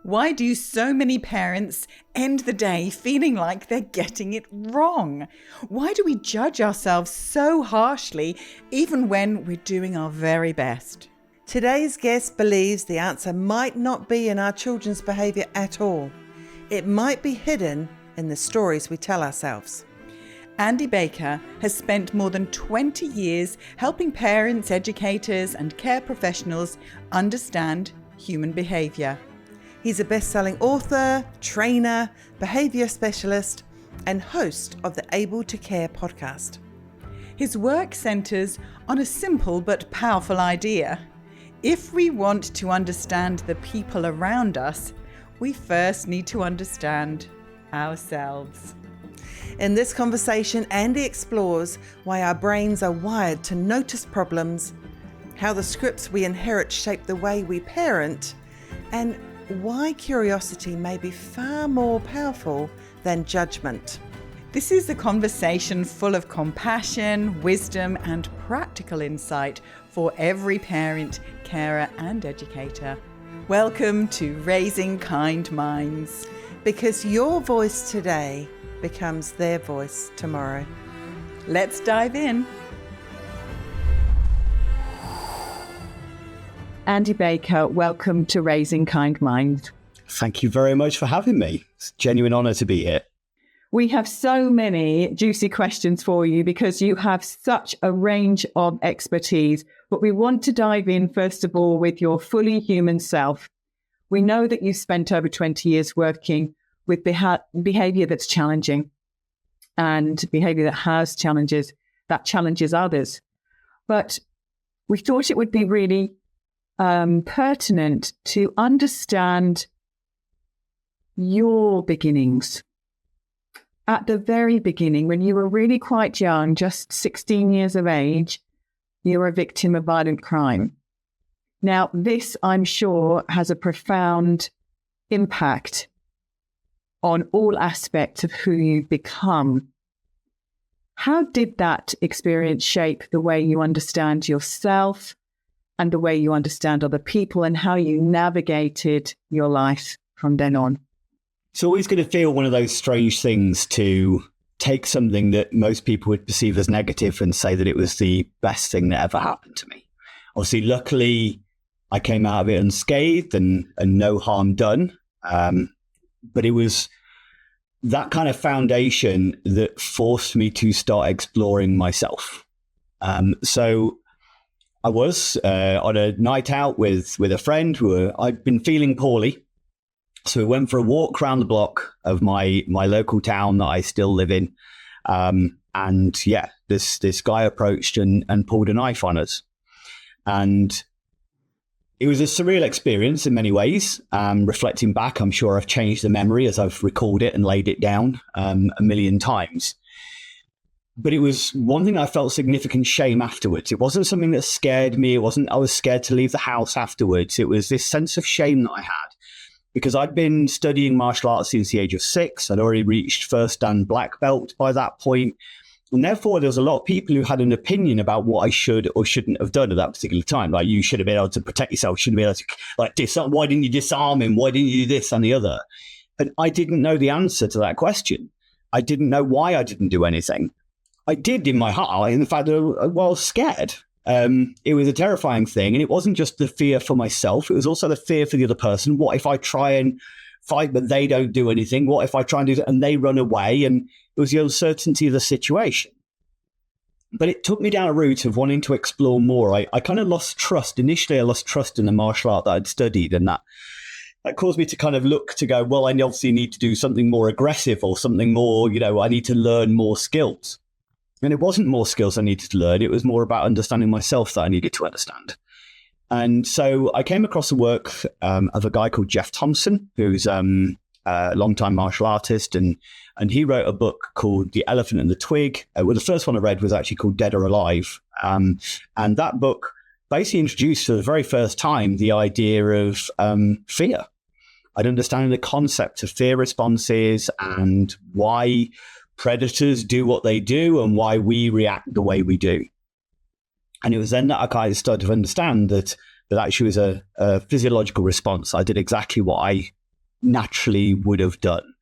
Why do so many parents end the day feeling like they're getting it wrong? Why do we judge ourselves so harshly even when we're doing our very best? Today's guest believes the answer might not be in our children's behaviour at all. It might be hidden in the stories we tell ourselves. Andy Baker has spent more than 20 years helping parents, educators and care professionals understand human behaviour. He's a best-selling author, trainer, behaviour specialist and host of the Able to Care podcast. His work centres on a simple but powerful idea. If we want to understand the people around us, we first need to understand ourselves. In this conversation, Andy explores why our brains are wired to notice problems, how the scripts we inherit shape the way we parent, and why curiosity may be far more powerful than judgment. This is a conversation full of compassion, wisdom, and practical insight for every parent, carer, and educator. Welcome to Raising Kind Minds. Because your voice today becomes their voice tomorrow. Let's dive in. Andy Baker, welcome to Raising Kind Minds. Thank you very much for having me. It's a genuine honour to be here. We have so many juicy questions for you because you have such a range of expertise, but we want to dive in first of all with your fully human self. We know that you've spent over 20 years working with behaviour that's challenging and behaviour that has challenges, that challenges others. But we thought it would be really pertinent to understand your beginnings. At the very beginning, when you were really quite young, just 16 years of age, you were a victim of violent crime. Now, this, I'm sure, has a profound impact on all aspects of who you've become. How did that experience shape the way you understand yourself and the way you understand other people and how you navigated your life from then on? It's always going to feel one of those strange things to take something that most people would perceive as negative and say that it was the best thing that ever happened to me. Obviously, luckily, I came out of it unscathed and no harm done. But it was that kind of foundation that forced me to start exploring myself. So I was on a night out with a friend who I'd been feeling poorly. So we went for a walk around the block of my local town that I still live in. And yeah, this guy approached and pulled a knife on us. And it was a surreal experience in many ways. Reflecting back, I'm sure I've changed the memory as I've recalled it and laid it down a million times. But it was one thing I felt significant shame afterwards. It wasn't something that scared me. I was scared to leave the house afterwards. It was this sense of shame that I had. Because I'd been studying martial arts since the age of 6. I'd already reached first dan black belt by that point. And therefore, there was a lot of people who had an opinion about what I should or shouldn't have done at that particular time. Like, you should have been able to protect yourself, shouldn't be able to, like, disarm. Why didn't you disarm him? Why didn't you do this and the other? And I didn't know the answer to that question. I didn't know why I didn't do anything. I did in my heart, in fact, I was scared. It was a terrifying thing. And it wasn't just the fear for myself. It was also the fear for the other person. What if I try and fight, but they don't do anything? What if I try and do that and they run away? And it was the uncertainty of the situation. But it took me down a route of wanting to explore more. I kind of lost trust. Initially, I lost trust in the martial art that I'd studied. And that caused me to kind of look to go, well, I obviously need to do something more aggressive or something more, I need to learn more skills. And it wasn't more skills I needed to learn. It was more about understanding myself that I needed to understand. And so I came across the work of a guy called Jeff Thompson, who's a longtime martial artist. And he wrote a book called The Elephant and the Twig. Well, the first one I read was actually called Dead or Alive. And that book basically introduced for the very first time the idea of fear. I'd understanding the concept of fear responses and why predators do what they do and why we react the way we do. And it was then that I kind of started to understand that actually was a physiological response. I did exactly what I naturally would have done.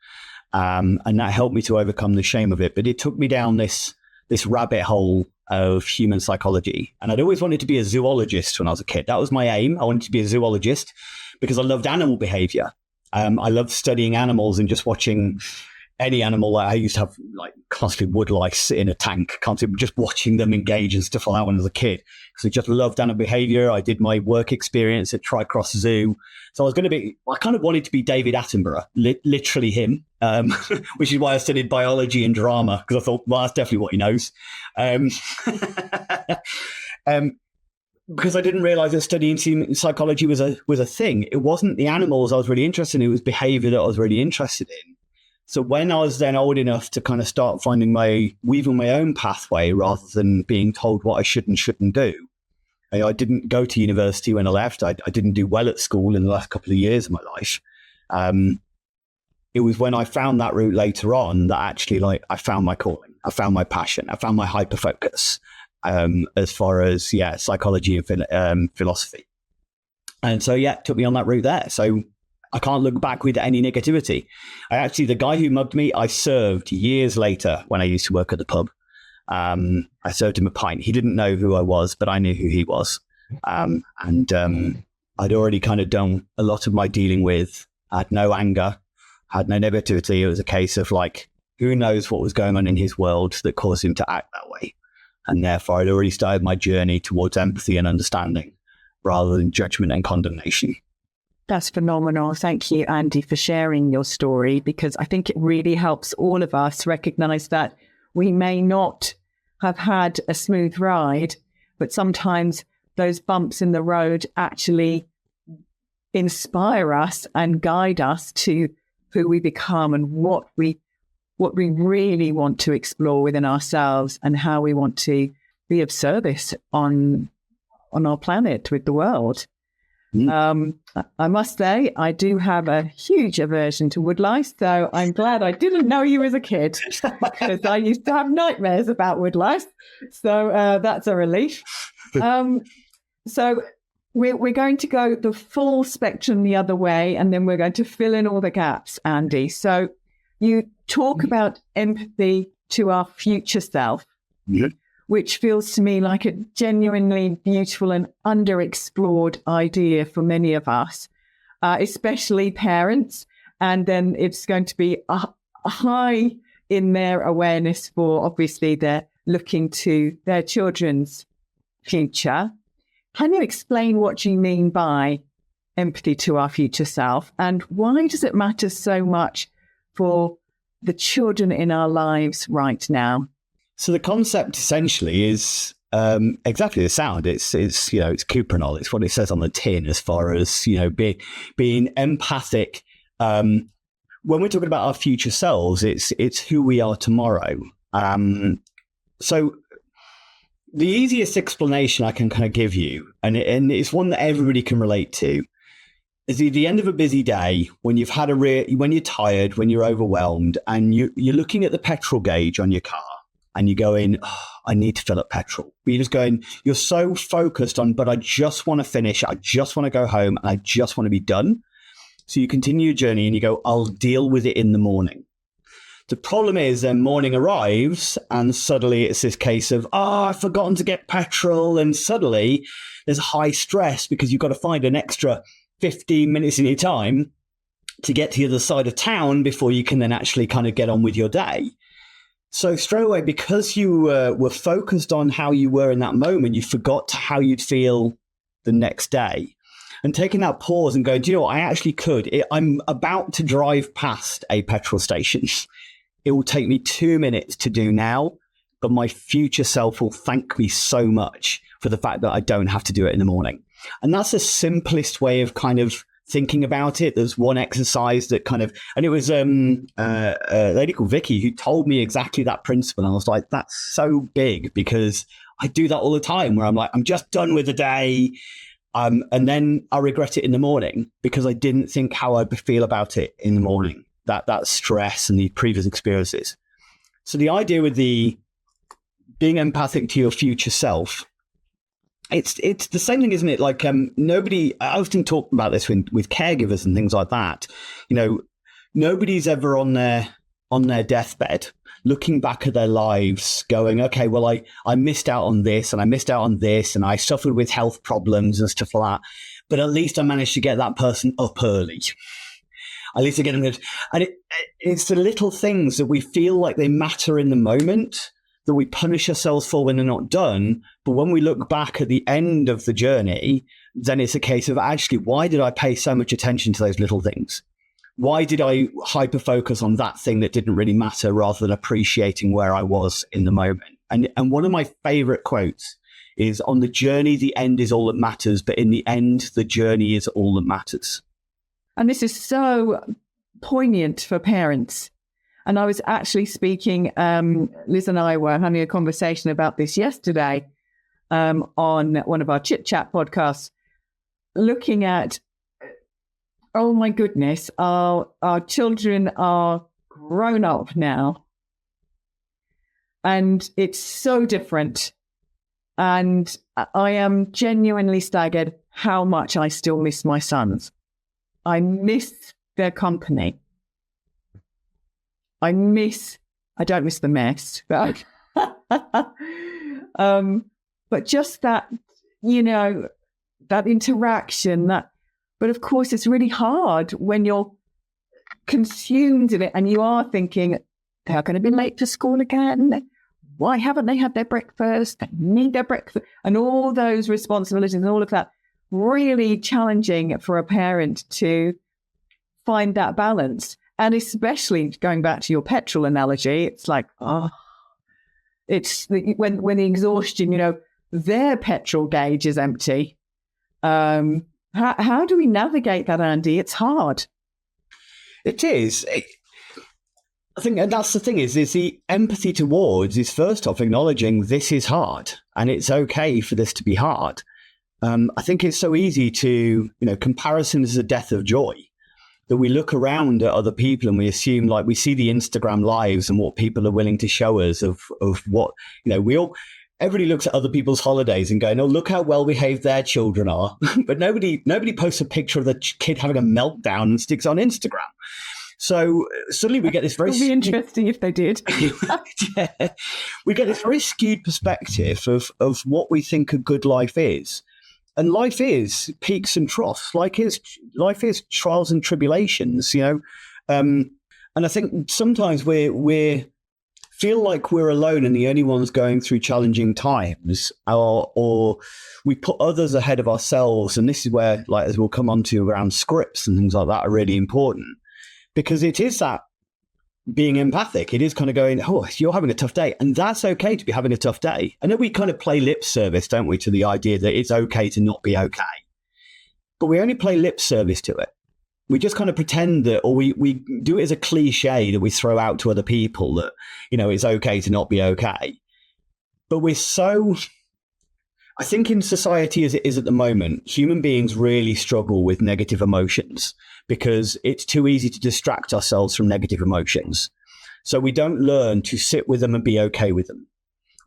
And that helped me to overcome the shame of it. But it took me down this rabbit hole of human psychology. And I'd always wanted to be a zoologist when I was a kid. That was my aim. I wanted to be a zoologist because I loved animal behavior. I loved studying animals and just watching any animal. I used to have like constantly woodlice in a tank, constantly just watching them engage and stuff like that when I was a kid. Because I just loved animal behavior. I did my work experience at Tricross Zoo. So I kind of wanted to be David Attenborough, literally him, which is why I studied biology and drama, because I thought, well, that's definitely what he knows. Because I didn't realize that studying psychology was a thing. It wasn't the animals I was really interested in. It was behavior that I was really interested in. So when I was then old enough to kind of start weaving my own pathway rather than being told what I should and shouldn't do, I didn't go to university when I left. I didn't do well at school in the last couple of years of my life. It was when I found that route later on that actually I found my calling. I found my passion. I found my hyper focus. As far as psychology and philosophy, and so it took me on that route there. So I can't look back with any negativity. The guy who mugged me, I served years later when I used to work at the pub. I served him a pint. He didn't know who I was, but I knew who he was, and I'd already kind of done a lot of my dealing with. I had no anger, had no negativity. It was a case of like, who knows what was going on in his world that caused him to act that way. And therefore, I'd already started my journey towards empathy and understanding rather than judgment and condemnation. That's phenomenal. Thank you, Andy, for sharing your story, because I think it really helps all of us recognize that we may not have had a smooth ride, but sometimes those bumps in the road actually inspire us and guide us to who we become and what we really want to explore within ourselves and how we want to be of service on our planet with the world. I must say, I do have a huge aversion to woodlice, so I'm glad I didn't know you as a kid, because I used to have nightmares about woodlice. So that's a relief. So we're going to go the full spectrum the other way, and then we're going to fill in all the gaps, Andy. So you talk about empathy to our future self, which feels to me like a genuinely beautiful and underexplored idea for many of us, especially parents. And then it's going to be a high in their awareness for, obviously, they're looking to their children's future. Can you explain what you mean by empathy to our future self, and why does it matter so much for the children in our lives right now? So the concept essentially is exactly the sound. It's Cuprinol. It's what it says on the tin as far as being empathic. When we're talking about our future selves, it's who we are tomorrow. So the easiest explanation I can kind of give you, and it's one that everybody can relate to, is at the end of a busy day, when you've had when you're tired, when you're overwhelmed, and you're looking at the petrol gauge on your car, and you're going, I need to fill up petrol. But you're so focused on, but I just want to finish, I just want to go home, and I just want to be done. So you continue your journey and you go, I'll deal with it in the morning. The problem is then morning arrives and suddenly it's this case of, I've forgotten to get petrol. And suddenly there's high stress because you've got to find an extra 15 minutes in your time to get to the other side of town before you can then actually kind of get on with your day. So straight away, because you were focused on how you were in that moment, you forgot how you'd feel the next day. And taking that pause and going, do you know what, I actually could. I'm about to drive past a petrol station. It will take me 2 minutes to do now, but my future self will thank me so much for the fact that I don't have to do it in the morning. And that's the simplest way of kind of thinking about it. There's one exercise that kind of, and it was a lady called Vicky who told me exactly that principle. And I was like, that's so big, because I do that all the time where I'm like, I'm just done with the day. And then I regret it in the morning because I didn't think how I'd feel about it in the morning, that stress and the previous experiences. So the idea with the being empathic to your future self it's the same thing, isn't it? Like nobody. I often talk about this with caregivers and things like that. You know, nobody's ever on their deathbed looking back at their lives, going, okay, well, I missed out on this and I missed out on this and I suffered with health problems and stuff like that. But at least I managed to get that person up early. At least I get them good. And it's the little things that we feel like they matter in the moment, that we punish ourselves for when they're not done. But when we look back at the end of the journey, then it's a case of actually, why did I pay so much attention to those little things? Why did I hyper focus on that thing that didn't really matter rather than appreciating where I was in the moment? And one of my favorite quotes is, on the journey, the end is all that matters, but in the end, the journey is all that matters. And this is so poignant for parents. And I was actually speaking, Liz and I were having a conversation about this yesterday on one of our Chit Chat podcasts, looking at, oh my goodness, our children are grown up now. And it's so different. And I am genuinely staggered how much I still miss my sons. I miss their company. I don't miss the mess, but but just that, you know, that interaction, but of course it's really hard when you're consumed in it and you are thinking, they're going to be late to school again. Why haven't they had their breakfast? They need their breakfast. And all those responsibilities and all of that, really challenging for a parent to find that balance. And especially going back to your petrol analogy, it's like, it's when the exhaustion, you know, their petrol gauge is empty. How do we navigate that, Andy? It's hard. It is. I think that's the thing is the empathy towards is first off acknowledging this is hard and it's okay for this to be hard. I think it's so easy to, comparison is the death of joy, that we look around at other people and we assume, like, we see the Instagram lives and what people are willing to show us of what, everybody looks at other people's holidays and going, oh, look how well behaved their children are. But nobody posts a picture of the kid having a meltdown and sticks on Instagram. So suddenly we get this very... It would be interesting if they did. Yeah. We get this very skewed perspective of what we think a good life is. And life is peaks and troughs. Life is trials and tribulations, And I think sometimes we feel like we're alone and the only ones going through challenging times, or we put others ahead of ourselves. And this is where, like, as we'll come on to around scripts and things like that, are really important. Because it is that being empathic. It is kind of going, oh, you're having a tough day. And that's okay to be having a tough day. I know we kind of play lip service, don't we, to the idea that it's okay to not be okay. But we only play lip service to it. We just kind of pretend that, or we do it as a cliche that we throw out to other people that, it's okay to not be okay. But I think in society as it is at the moment, human beings really struggle with negative emotions because it's too easy to distract ourselves from negative emotions. So we don't learn to sit with them and be okay with them.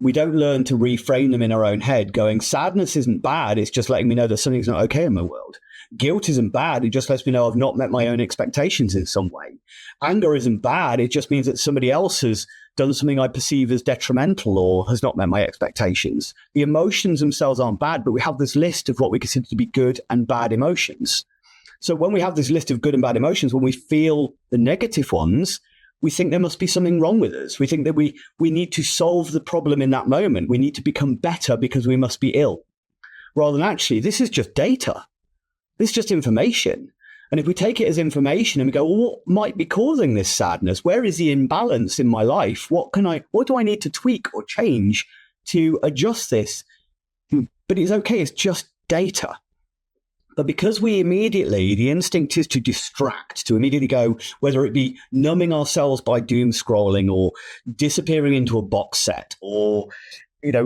We don't learn to reframe them in our own head going, sadness isn't bad. It's just letting me know that something's not okay in my world. Guilt isn't bad. It just lets me know I've not met my own expectations in some way. Anger isn't bad. It just means that somebody else has done something I perceive as detrimental or has not met my expectations. The emotions themselves aren't bad, but we have this list of what we consider to be good and bad emotions. So when we have this list of good and bad emotions, when we feel the negative ones, we think there must be something wrong with us. We think that we need to solve the problem in that moment. We need to become better because we must be ill. Rather than actually, this is just data. This is just information. And if we take it as information and we go, well, what might be causing this sadness? Where is the imbalance in my life? What do I need to tweak or change to adjust this? But it's okay, it's just data. But because the instinct is to distract, to immediately go, whether it be numbing ourselves by doom scrolling or disappearing into a box set or,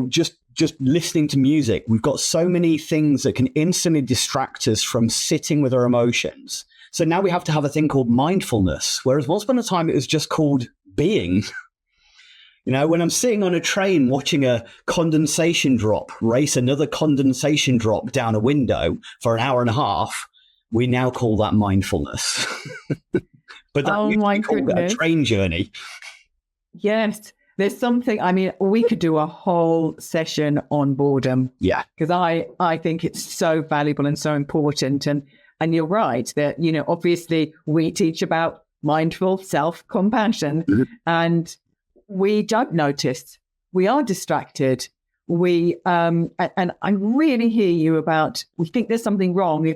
just listening to music. We've got so many things that can instantly distract us from sitting with our emotions. So now we have to have a thing called mindfulness, whereas once upon a time it was just called being. You know, when I'm sitting on a train watching a condensation drop race another condensation drop down a window for an hour and a half, we now call that mindfulness. But that used to be called a train journey. Yes. There's something, I mean, we could do a whole session on boredom. Yeah. Because I think it's so valuable and so important. And you're right that, you know, obviously we teach about mindful self-compassion, mm-hmm. and we don't notice. We are distracted. And I really hear you about, we think there's something wrong if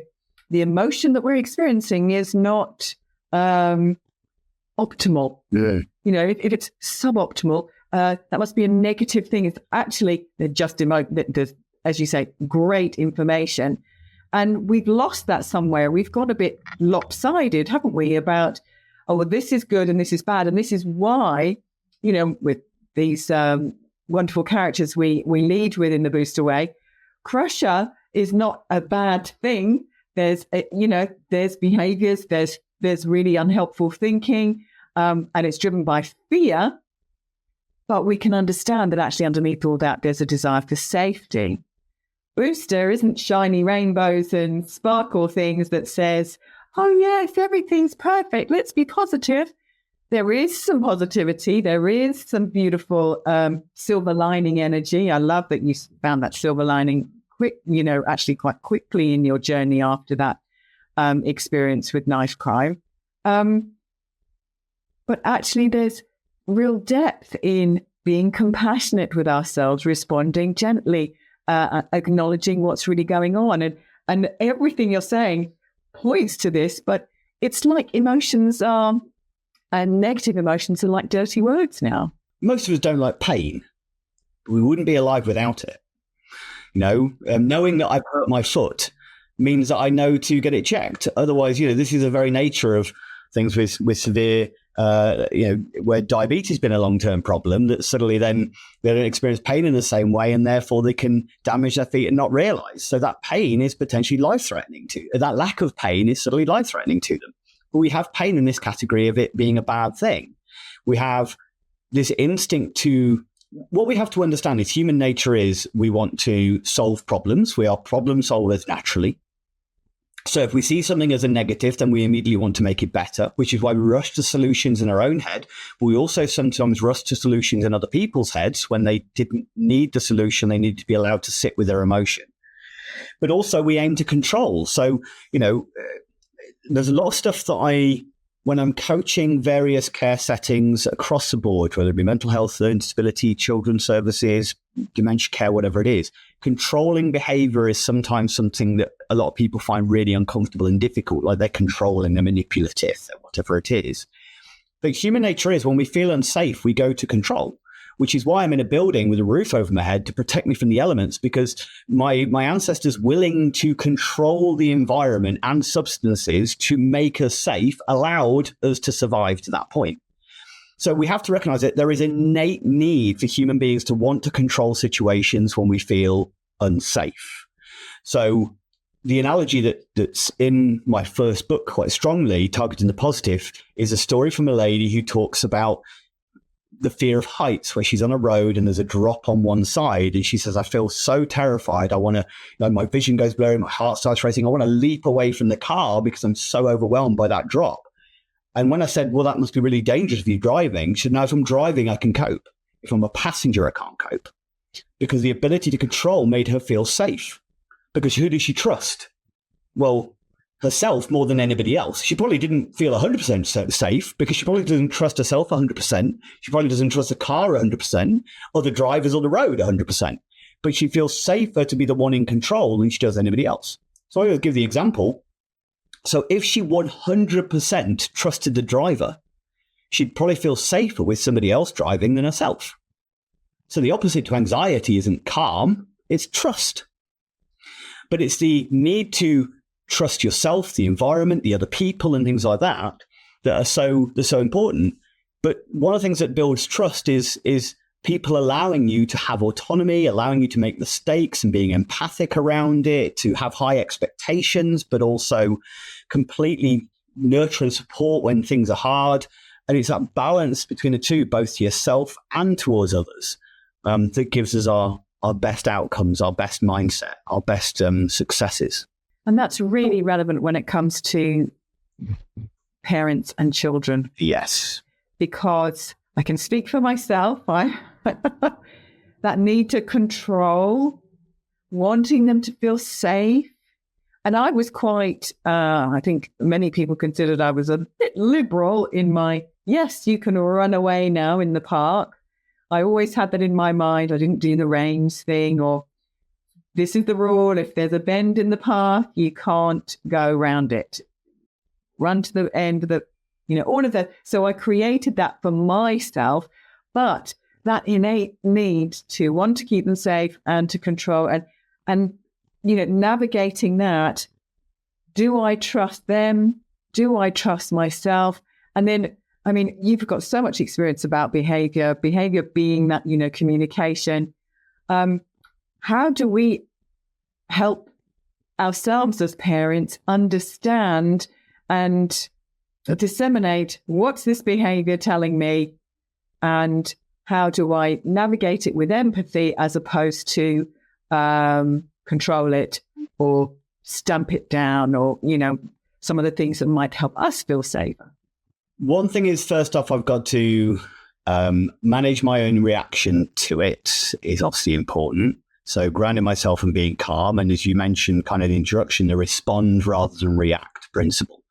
the emotion that we're experiencing is not optimal. Yeah. You know, if it's suboptimal, that must be a negative thing. It's actually there's, as you say, great information. And we've lost that somewhere. We've got a bit lopsided, haven't we, about, oh, well, this is good and this is bad. And this is why, you know, with these wonderful characters we lead with in the Booster Way, Crusher is not a bad thing. There's, there's behaviors, there's really unhelpful thinking, and it's driven by fear. But we can understand that actually underneath all that, there's a desire for safety. Booster isn't shiny rainbows and sparkle things that says, oh, yes, everything's perfect. Let's be positive. There is some positivity. There is some beautiful silver lining energy. I love that you found that silver lining actually quite quickly in your journey after that experience with knife crime. But actually, there's real depth in being compassionate with ourselves, responding gently, acknowledging what's really going on. And everything you're saying points to this, but it's like emotions are, and negative emotions are like dirty words now. Most of us don't like pain. We wouldn't be alive without it. You know, knowing that I've hurt my foot means that I know to get it checked. Otherwise, you know, this is the very nature of things with severe, where diabetes has been a long-term problem, that suddenly then they don't experience pain in the same way, and therefore they can damage their feet and not realize. So that pain is potentially life-threatening that lack of pain is suddenly life-threatening to them. But we have pain in this category of it being a bad thing. We have this instinct to, what we have to understand is human nature is we want to solve problems. We are problem solvers naturally. So if we see something as a negative, then we immediately want to make it better, which is why we rush to solutions in our own head. But we also sometimes rush to solutions in other people's heads when they didn't need the solution. They need to be allowed to sit with their emotion. But also we aim to control. So, there's a lot of stuff that when I'm coaching various care settings across the board, whether it be mental health, learning disability, children's services, dementia care, whatever it is, controlling behavior is sometimes something that a lot of people find really uncomfortable and difficult, like they're controlling, they're manipulative, whatever it is. But human nature is when we feel unsafe, we go to control, which is why I'm in a building with a roof over my head to protect me from the elements, because my ancestors willing to control the environment and substances to make us safe allowed us to survive to that point. So we have to recognize that there is an innate need for human beings to want to control situations when we feel unsafe. So the analogy that's in my first book quite strongly, Targeting the Positive, is a story from a lady who talks about the fear of heights, where she's on a road and there's a drop on one side. And she says, I feel so terrified. I want to, my vision goes blurry, my heart starts racing. I want to leap away from the car because I'm so overwhelmed by that drop. And when I said, well, that must be really dangerous if you're driving, she said, no, if I'm driving, I can cope. If I'm a passenger, I can't cope. Because the ability to control made her feel safe. Because who does she trust? Well, herself more than anybody else. She probably didn't feel 100% safe because she probably doesn't trust herself 100%. She probably doesn't trust the car 100% or the drivers on the road 100%. But she feels safer to be the one in control than she does anybody else. So I'll give the example. So if she 100% trusted the driver, she'd probably feel safer with somebody else driving than herself. So the opposite to anxiety isn't calm, it's trust. But it's the need to trust yourself, the environment, the other people and things like that are so important. But one of the things that builds trust is people allowing you to have autonomy, allowing you to make mistakes and being empathic around it, to have high expectations, but also completely nurture and support when things are hard. And it's that balance between the two, both to yourself and towards others, that gives us our best outcomes, our best mindset, our best successes. And that's really relevant when it comes to parents and children. Yes. Because I can speak for myself. That need to control, wanting them to feel safe. And I was quite, I think many people considered I was a bit liberal in my, yes, you can run away now in the park. I always had that in my mind. I didn't do the reins thing, or this is the rule. If there's a bend in the path, you can't go around it. Run to the end of the, all of that. So I created that for myself, but that innate need to want to keep them safe and to control and navigating that. Do I trust them? Do I trust myself? And then, you've got so much experience about behavior being that, communication. How do we help ourselves as parents understand and disseminate what's this behavior telling me, and how do I navigate it with empathy as opposed to control it or stamp it down, or, some of the things that might help us feel safer? One thing is, first off, I've got to manage my own reaction to it is obviously important. So grounding myself and being calm. And as you mentioned, kind of the introduction, the respond rather than react principle.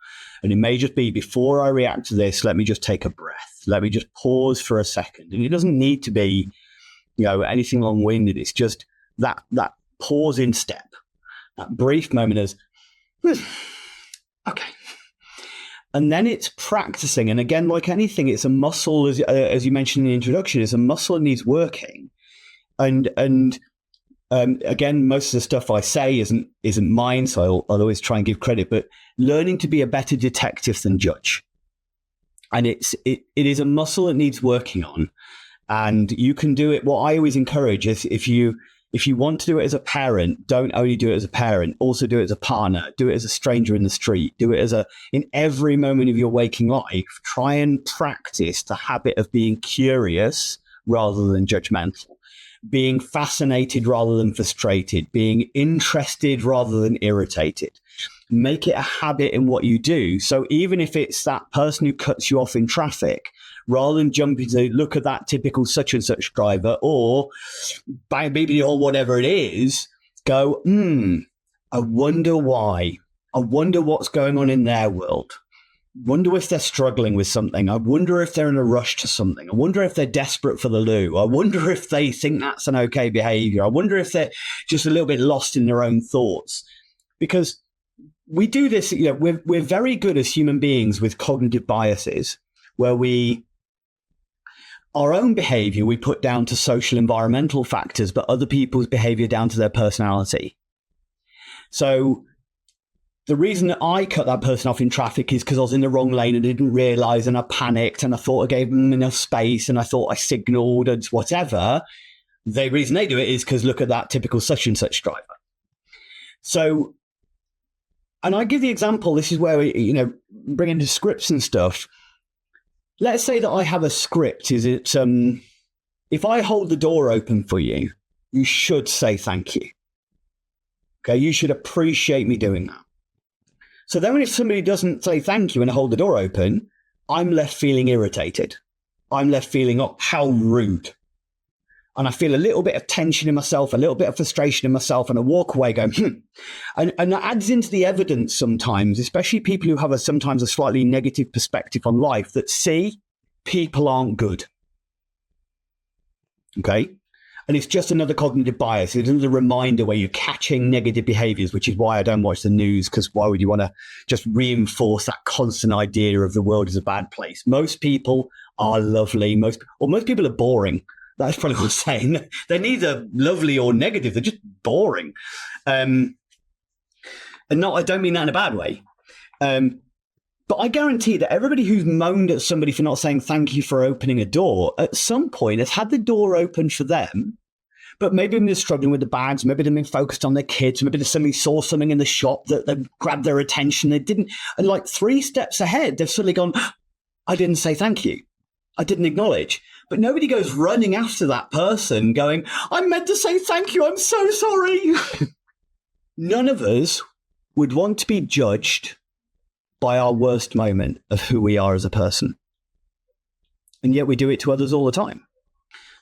And it may just be, before I react to this, let me just take a breath. Let me just pause for a second. And it doesn't need to be, anything long-winded. It's just that pausing step, that brief moment as, okay. And then it's practicing. And again, like anything, it's a muscle, as you mentioned in the introduction, it's a muscle that needs working. And again, most of the stuff I say isn't mine, so I'll always try and give credit, but learning to be a better detective than judge. And it is a muscle that needs working on. And you can do it. What I always encourage is, if you want to do it as a parent, don't only do it as a parent, also do it as a partner, do it as a stranger in the street, do it in every moment of your waking life. Try and practice the habit of being curious rather than judgmental, being fascinated rather than frustrated, being interested rather than irritated. Make it a habit in what you do. So even if it's that person who cuts you off in traffic, rather than jumping to look at that typical such and such driver, or baby, or whatever it is, go, I wonder why. I wonder what's going on in their world. Wonder if they're struggling with something. I wonder if they're in a rush to something. I wonder if they're desperate for the loo. I wonder if they think that's an okay behavior. I wonder if they're just a little bit lost in their own thoughts. Because we do this, we're very good as human beings with cognitive biases, where our own behavior we put down to social environmental factors, but other people's behavior down to their personality. So the reason that I cut that person off in traffic is because I was in the wrong lane and didn't realize, and I panicked, and I thought I gave them enough space, and I thought I signaled and whatever. The reason they do it is because look at that typical such and such driver. So, and I give the example, this is where we, bring into scripts and stuff. Let's say that I have a script. Is it, if I hold the door open for you, you should say thank you. Okay, you should appreciate me doing that. So then if somebody doesn't say thank you and hold the door open, I'm left feeling irritated. I'm left feeling, oh, how rude. And I feel a little bit of tension in myself, a little bit of frustration in myself, and I walk away going, And that adds into the evidence sometimes, especially people who have sometimes a slightly negative perspective on life, that see, people aren't good. Okay? And it's just another cognitive bias. It's another reminder where you're catching negative behaviors, which is why I don't watch the news, because why would you want to just reinforce that constant idea of the world is a bad place? Most people are lovely. Most people are boring. That's probably what I'm saying. They're neither lovely or negative. They're just boring. And I don't mean that in a bad way. But I guarantee that everybody who's moaned at somebody for not saying thank you for opening a door, at some point has had the door open for them, but maybe they're struggling with the bags, maybe they've been focused on their kids, maybe somebody saw something in the shop that grabbed their attention. They didn't, and like 3 steps ahead, they've suddenly gone, I didn't say thank you. I didn't acknowledge. But nobody goes running after that person going, I meant to say thank you. I'm so sorry. None of us would want to be judged by our worst moment of who we are as a person. And yet we do it to others all the time.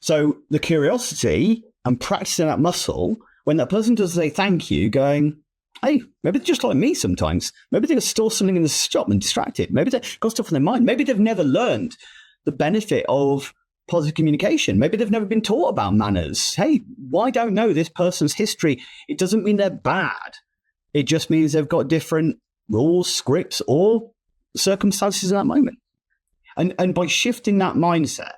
So the curiosity and practicing that muscle, when that person does say thank you, going, hey, maybe they're just like me sometimes. Maybe they're still something in the shop and distracted. Maybe they've got stuff in their mind. Maybe they've never learned the benefit of positive communication. Maybe they've never been taught about manners. Hey, I don't know this person's history. It doesn't mean they're bad. It just means they've got different rules, scripts, or circumstances in that moment. And by shifting that mindset,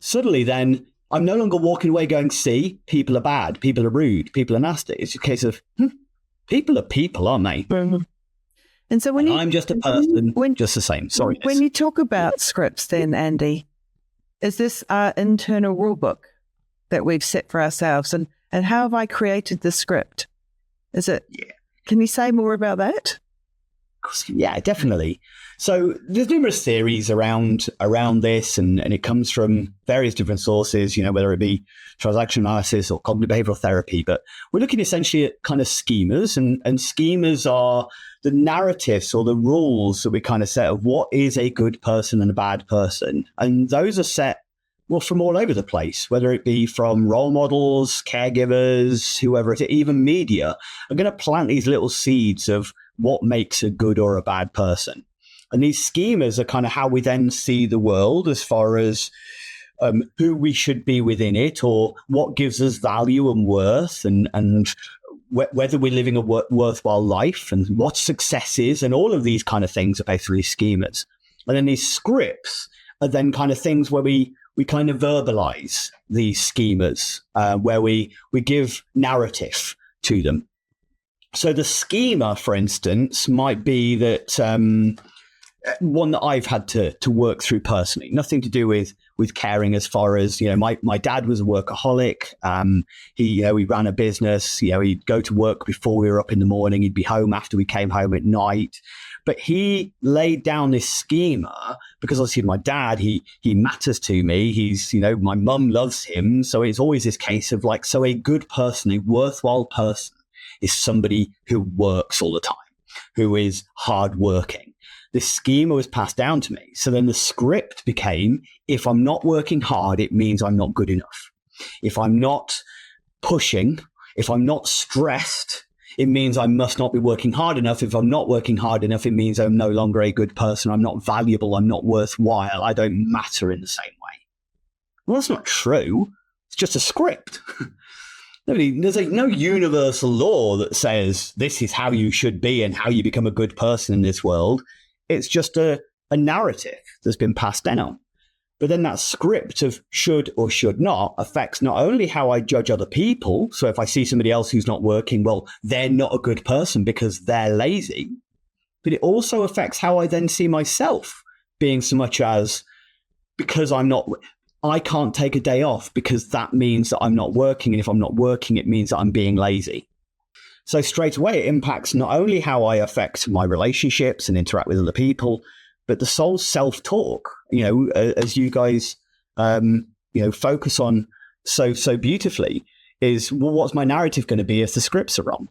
suddenly then I'm no longer walking away going, see, people are bad, people are rude, people are nasty. It's a case of, people are people, aren't they? Mm-hmm. And so when I'm just a person, just the same. Sorry. When you talk about scripts then, Andy, is this our internal rule book that we've set for ourselves? And how have I created the script? Is it? Yeah. Can you say more about that? Yeah, definitely. So there's numerous theories around this, and it comes from various different sources, whether it be transaction analysis or cognitive behavioral therapy. But we're looking essentially at kind of schemas, and schemas are the narratives or the rules that we kind of set of what is a good person and a bad person. And those are set, well, from all over the place, whether it be from role models, caregivers, whoever it is, even media, are going to plant these little seeds of what makes a good or a bad person. And these schemas are kind of how we then see the world as far as who we should be within it, or what gives us value and worth, and whether we're living a worthwhile life, and what success is, and all of these kind of things are basically schemas. And then these scripts are then kind of things where we kind of verbalize these schemas, where we give narrative to them. So the schema, for instance, might be that one that I've had to work through personally, nothing to do with caring as far as, my dad was a workaholic. He ran a business, he'd go to work before we were up in the morning. He'd be home after we came home at night. But he laid down this schema because obviously my dad, he matters to me. He's, my mum loves him. So it's always this case of like, so a good person, a worthwhile person is somebody who works all the time, who is hardworking. This schema was passed down to me. So then the script became, if I'm not working hard, it means I'm not good enough. If I'm not pushing, if I'm not stressed, it means I must not be working hard enough. If I'm not working hard enough, it means I'm no longer a good person. I'm not valuable. I'm not worthwhile. I don't matter in the same way. Well, that's not true. It's just a script. There's no universal law that says this is how you should be and how you become a good person in this world. It's just a narrative that's been passed down. But then that script of should or should not affects not only how I judge other people. So if I see somebody else who's not working, well, they're not a good person because they're lazy. But it also affects how I then see myself, being so much as because I can't take a day off because that means that I'm not working. And if I'm not working, it means that I'm being lazy. So straight away, it impacts not only how I affect my relationships and interact with other people, but the soul's self-talk, as you guys, focus on so beautifully is, well, what's my narrative going to be if the scripts are wrong?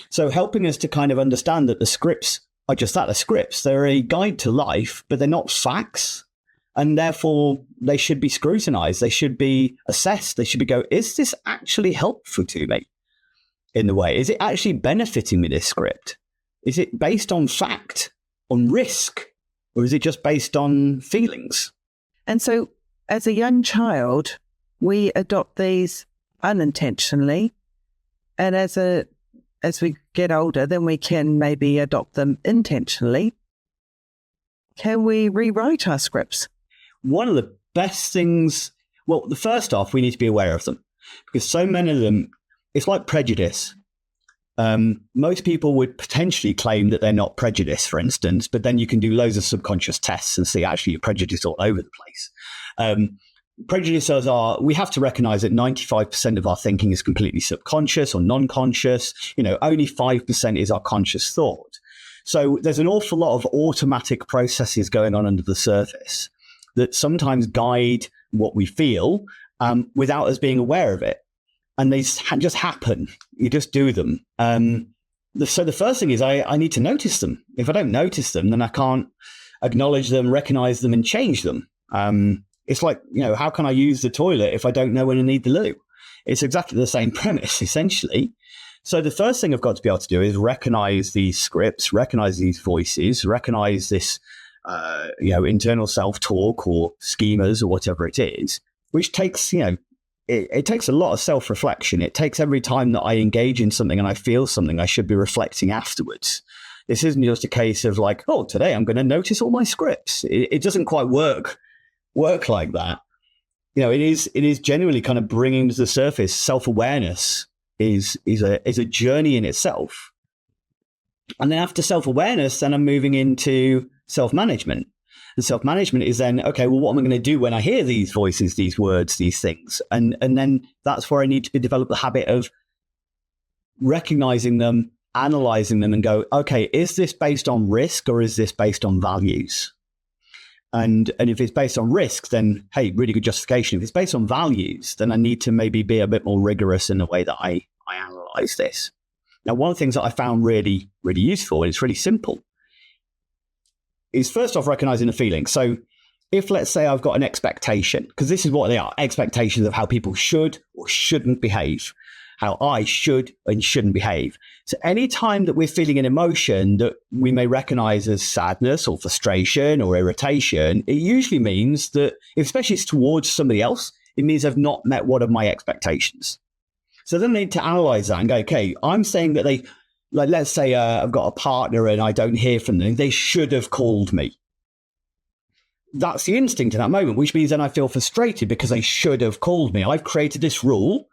So helping us to kind of understand that the scripts are just that, the scripts. They're a guide to life, but they're not facts. And therefore, they should be scrutinized. They should be assessed. They should be is this actually helpful to me in the way? Is it actually benefiting me, this script? Is it based on fact, on risk? Or is it just based on feelings? And so as a young child, we adopt these unintentionally. And as we get older, then we can maybe adopt them intentionally. Can we rewrite our scripts? One of the best things, well, the first off, we need to be aware of them because so many of them, it's like prejudice. Most people would potentially claim that they're not prejudiced, for instance, but then you can do loads of subconscious tests and see actually you're prejudiced all over the place. Prejudices we have to recognize that 95% of our thinking is completely subconscious or non-conscious. Only 5% is our conscious thought. So there's an awful lot of automatic processes going on under the surface that sometimes guide what we feel without us being aware of it. And they just happen. You just do them. So the first thing is I need to notice them. If I don't notice them, then I can't acknowledge them, recognize them, and change them. It's like, how can I use the toilet if I don't know when I need the loo? It's exactly the same premise, essentially. So the first thing I've got to be able to do is recognize these scripts, recognize these voices, recognize this, internal self-talk or schemas or whatever it is, which takes, it takes a lot of self-reflection. It takes every time that I engage in something and I feel something, I should be reflecting afterwards. This isn't just a case of like, oh, today I'm going to notice all my scripts. It doesn't quite work like that. It is genuinely kind of bringing to the surface. Self-awareness is a journey in itself. And then after self-awareness, then I'm moving into self-management. And self-management is then, okay, well, what am I going to do when I hear these voices, these words, these things? And then that's where I need to develop the habit of recognizing them, analyzing them, and go, okay, is this based on risk or is this based on values? And if it's based on risk, then, hey, really good justification. If it's based on values, then I need to maybe be a bit more rigorous in the way that I analyze this. Now, one of the things that I found really, really useful, and it's really simple, is first off recognizing the feeling. So if, let's say, I've got an expectation, because this is what they are, expectations of how people should or shouldn't behave, how I should and shouldn't behave. So any time that we're feeling an emotion that we may recognize as sadness or frustration or irritation, it usually means that, especially if it's towards somebody else, it means I've not met one of my expectations. So then I need to analyze that and go, okay, I'm saying that they, like, let's say I've got a partner and I don't hear from them. They should have called me. That's the instinct in that moment, which means then I feel frustrated because they should have called me. I've created this rule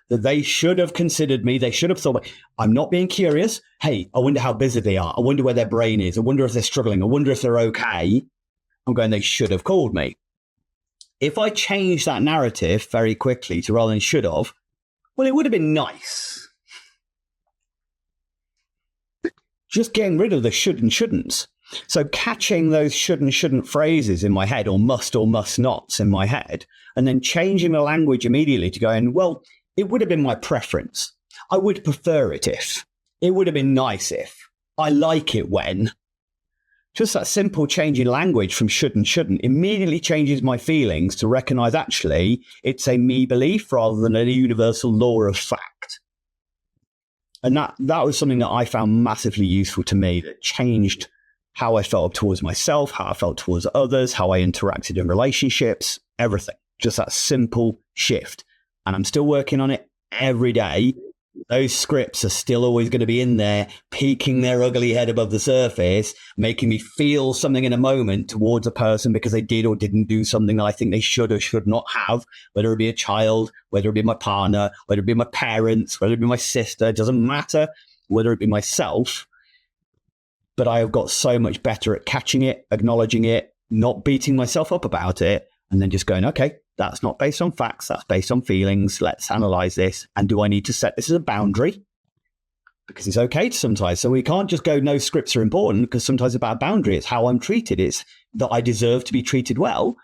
that they should have considered me. They should have thought, I'm not being curious. Hey, I wonder how busy they are. I wonder where their brain is. I wonder if they're struggling. I wonder if they're okay. I'm going, they should have called me. If I change that narrative very quickly to rather than should have, well, it would have been nice. Just getting rid of the should and shouldn'ts. So catching those should and shouldn't phrases in my head, or must nots in my head, and then changing the language immediately to going, well, it would have been my preference. I would prefer it if. It would have been nice if. I like it when. Just that simple change in language from should and shouldn't immediately changes my feelings to recognize actually it's a me belief rather than a universal law of fact. And that was something that I found massively useful to me, that changed how I felt towards myself, how I felt towards others, how I interacted in relationships, everything. Just that simple shift. And I'm still working on it every day. Those scripts are still always going to be in there, peeking their ugly head above the surface, making me feel something in a moment towards a person because they did or didn't do something that I think they should or should not have, whether it be a child, whether it be my partner, whether it be my parents, whether it be my sister, it doesn't matter, whether it be myself. But I have got so much better at catching it, acknowledging it, not beating myself up about it, and then just going, okay, that's not based on facts, that's based on feelings. Let's analyze this. And do I need to set this as a boundary? Because it's okay to sometimes. So we can't just go, no, scripts are important, because sometimes it's about boundary. It's how I'm treated. It's that I deserve to be treated well.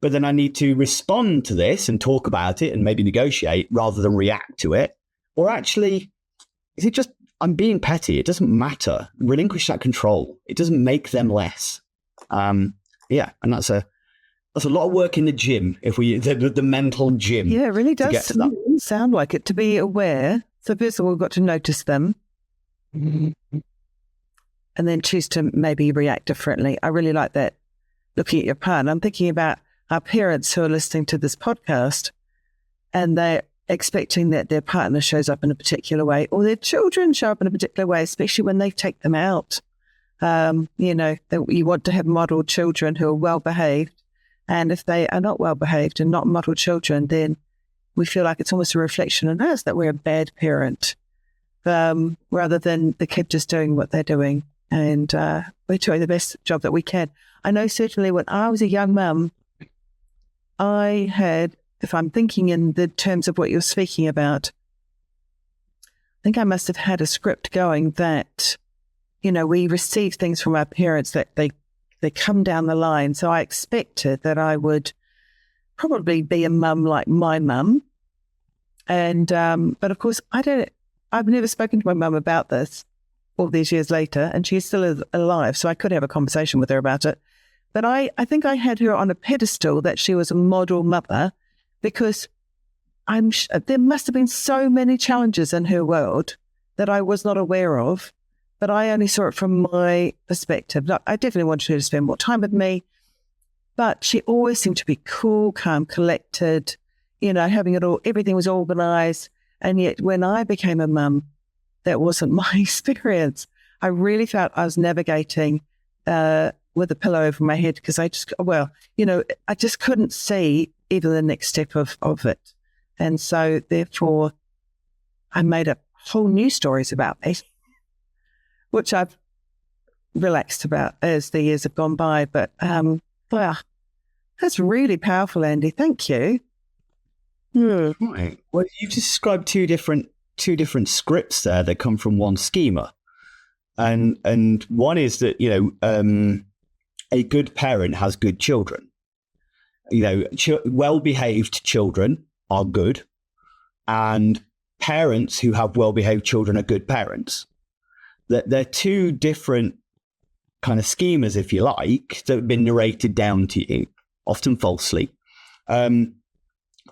But then I need to respond to this and talk about it and maybe negotiate rather than react to it. Or actually, is it just, I'm being petty. It doesn't matter. Relinquish that control. It doesn't make them less. And that's a lot of work in the gym, the mental gym. Yeah, it really does sound like it, to be aware. So first of all, we've got to notice them and then choose to maybe react differently. I really like that, looking at your partner. I'm thinking about our parents who are listening to this podcast and they're expecting that their partner shows up in a particular way, or their children show up in a particular way, especially when they take them out. You want to have model children who are well-behaved. And if they are not well-behaved and not model children, then we feel like it's almost a reflection on us that we're a bad parent, rather than the kid just doing what they're doing. And we're doing the best job that we can. I know certainly when I was a young mum, I had, if I'm thinking in the terms of what you're speaking about, I think I must have had a script going that we receive things from our parents that they come down the line. So I expected that I would probably be a mum like my mum. And, but of course, I've never spoken to my mum about this all these years later, and she's still alive. So I could have a conversation with her about it. But I think I had her on a pedestal that she was a model mother, because there must have been so many challenges in her world that I was not aware of, but I only saw it from my perspective. Look, I definitely wanted her to spend more time with me, but she always seemed to be cool, calm, collected, having it all, everything was organised. And yet when I became a mum, that wasn't my experience. I really felt I was navigating with a pillow over my head, because I just couldn't see even the next step of it. And so therefore I made up whole new stories about me, which I've relaxed about as the years have gone by. But wow, that's really powerful, Andy. Thank you. Right. Well, you've described two different scripts there that come from one schema, and one is that a good parent has good children. Well-behaved children are good, and parents who have well-behaved children are good parents. That they're two different kind of schemas, if you like, that have been narrated down to you, often falsely.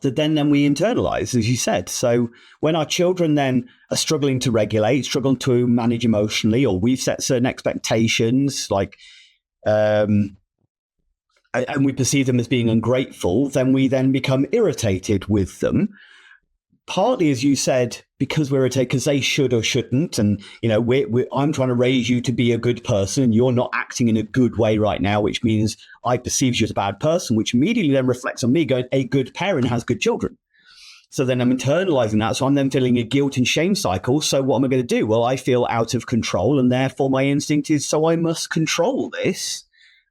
That then we internalize, as you said. So when our children then are struggling to regulate, struggling to manage emotionally, or we've set certain expectations, and we perceive them as being ungrateful, then we then become irritated with them. Partly, as you said, because we're irritated, because they should or shouldn't. And, I'm trying to raise you to be a good person, and you're not acting in a good way right now, which means I perceive you as a bad person, which immediately then reflects on me going, a good parent has good children. So then I'm internalizing that. So I'm then feeling a guilt and shame cycle. So what am I going to do? Well, I feel out of control, and therefore my instinct is, so I must control this.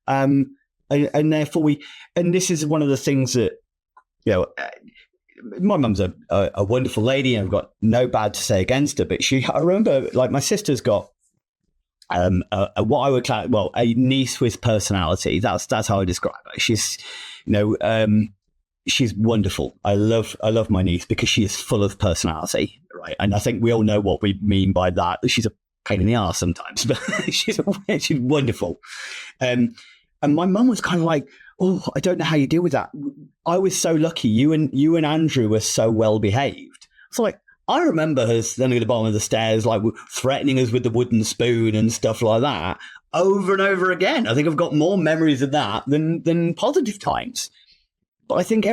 And therefore and this is one of the things that, my mum's a wonderful lady, and I've got no bad to say against her. But I remember, my sister's got what I would call, a niece with personality. That's how I describe her. She's, she's wonderful. I love my niece because she is full of personality, right? And I think we all know what we mean by that. She's a pain in the arse sometimes, but she's wonderful. And my mum was kind of like, oh, I don't know how you deal with that. I was so lucky. You and Andrew were so well behaved. So I remember her standing at the bottom of the stairs, threatening us with the wooden spoon and stuff like that over and over again. I think I've got more memories of that than positive times. But I think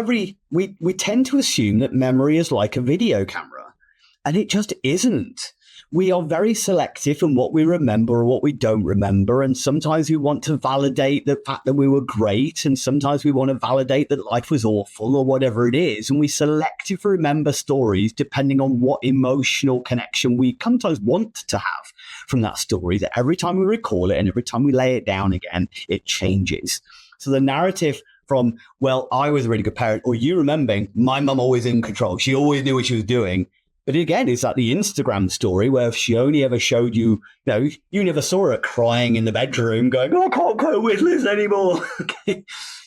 we tend to assume that memory is like a video camera, and it just isn't. We are very selective in what we remember or what we don't remember. And sometimes we want to validate the fact that we were great. And sometimes we want to validate that life was awful or whatever it is. And we selectively remember stories depending on what emotional connection we sometimes want to have from that story, that every time we recall it and every time we lay it down again, it changes. So the narrative from, well, I was a really good parent, or you remembering my mum always in control. She always knew what she was doing. But again, is that the Instagram story where if she only ever showed you, you never saw her crying in the bedroom going, oh, I can't cope with this anymore.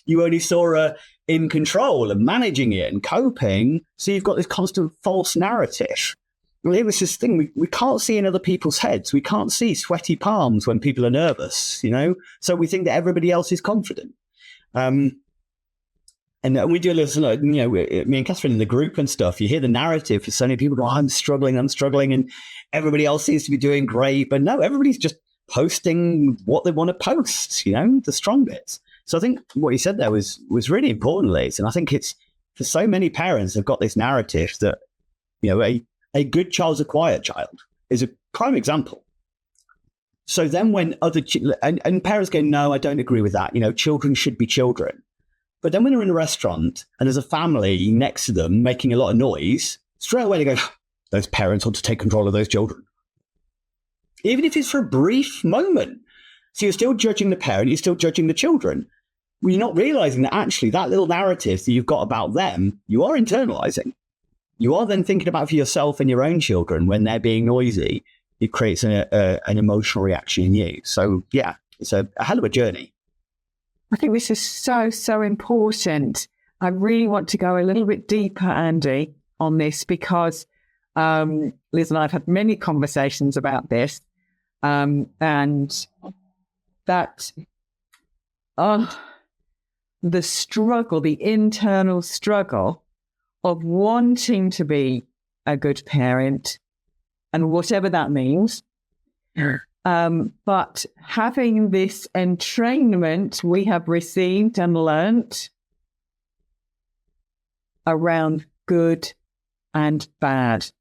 You only saw her in control and managing it and coping. So you've got this constant false narrative. It was this thing we can't see in other people's heads. We can't see sweaty palms when people are nervous, So we think that everybody else is confident. And we do a little, me and Kathryn in the group and stuff, you hear the narrative for so many people go, I'm struggling. And everybody else seems to be doing great. But no, everybody's just posting what they want to post, the strong bits. So I think what you said there was really important, Liz. And I think it's, for so many parents, they've got this narrative that, a good child's a quiet child is a prime example. So then when and parents go, no, I don't agree with that. Children should be children. But then when they're in a restaurant and there's a family next to them making a lot of noise, straight away they go, those parents ought to take control of those children. Even if it's for a brief moment. So you're still judging the parent, you're still judging the children. Well, you're not realizing that actually that little narrative that you've got about them, you are internalizing. You are then thinking about for yourself and your own children when they're being noisy. it creates an emotional reaction in you. So yeah, it's a hell of a journey. I think this is so important. I really want to go a little bit deeper, Andy, on this because Liz and I have had many conversations about this, and that the struggle, the internal struggle of wanting to be a good parent, and whatever that means. But having this entrainment we have received and learnt around good and bad.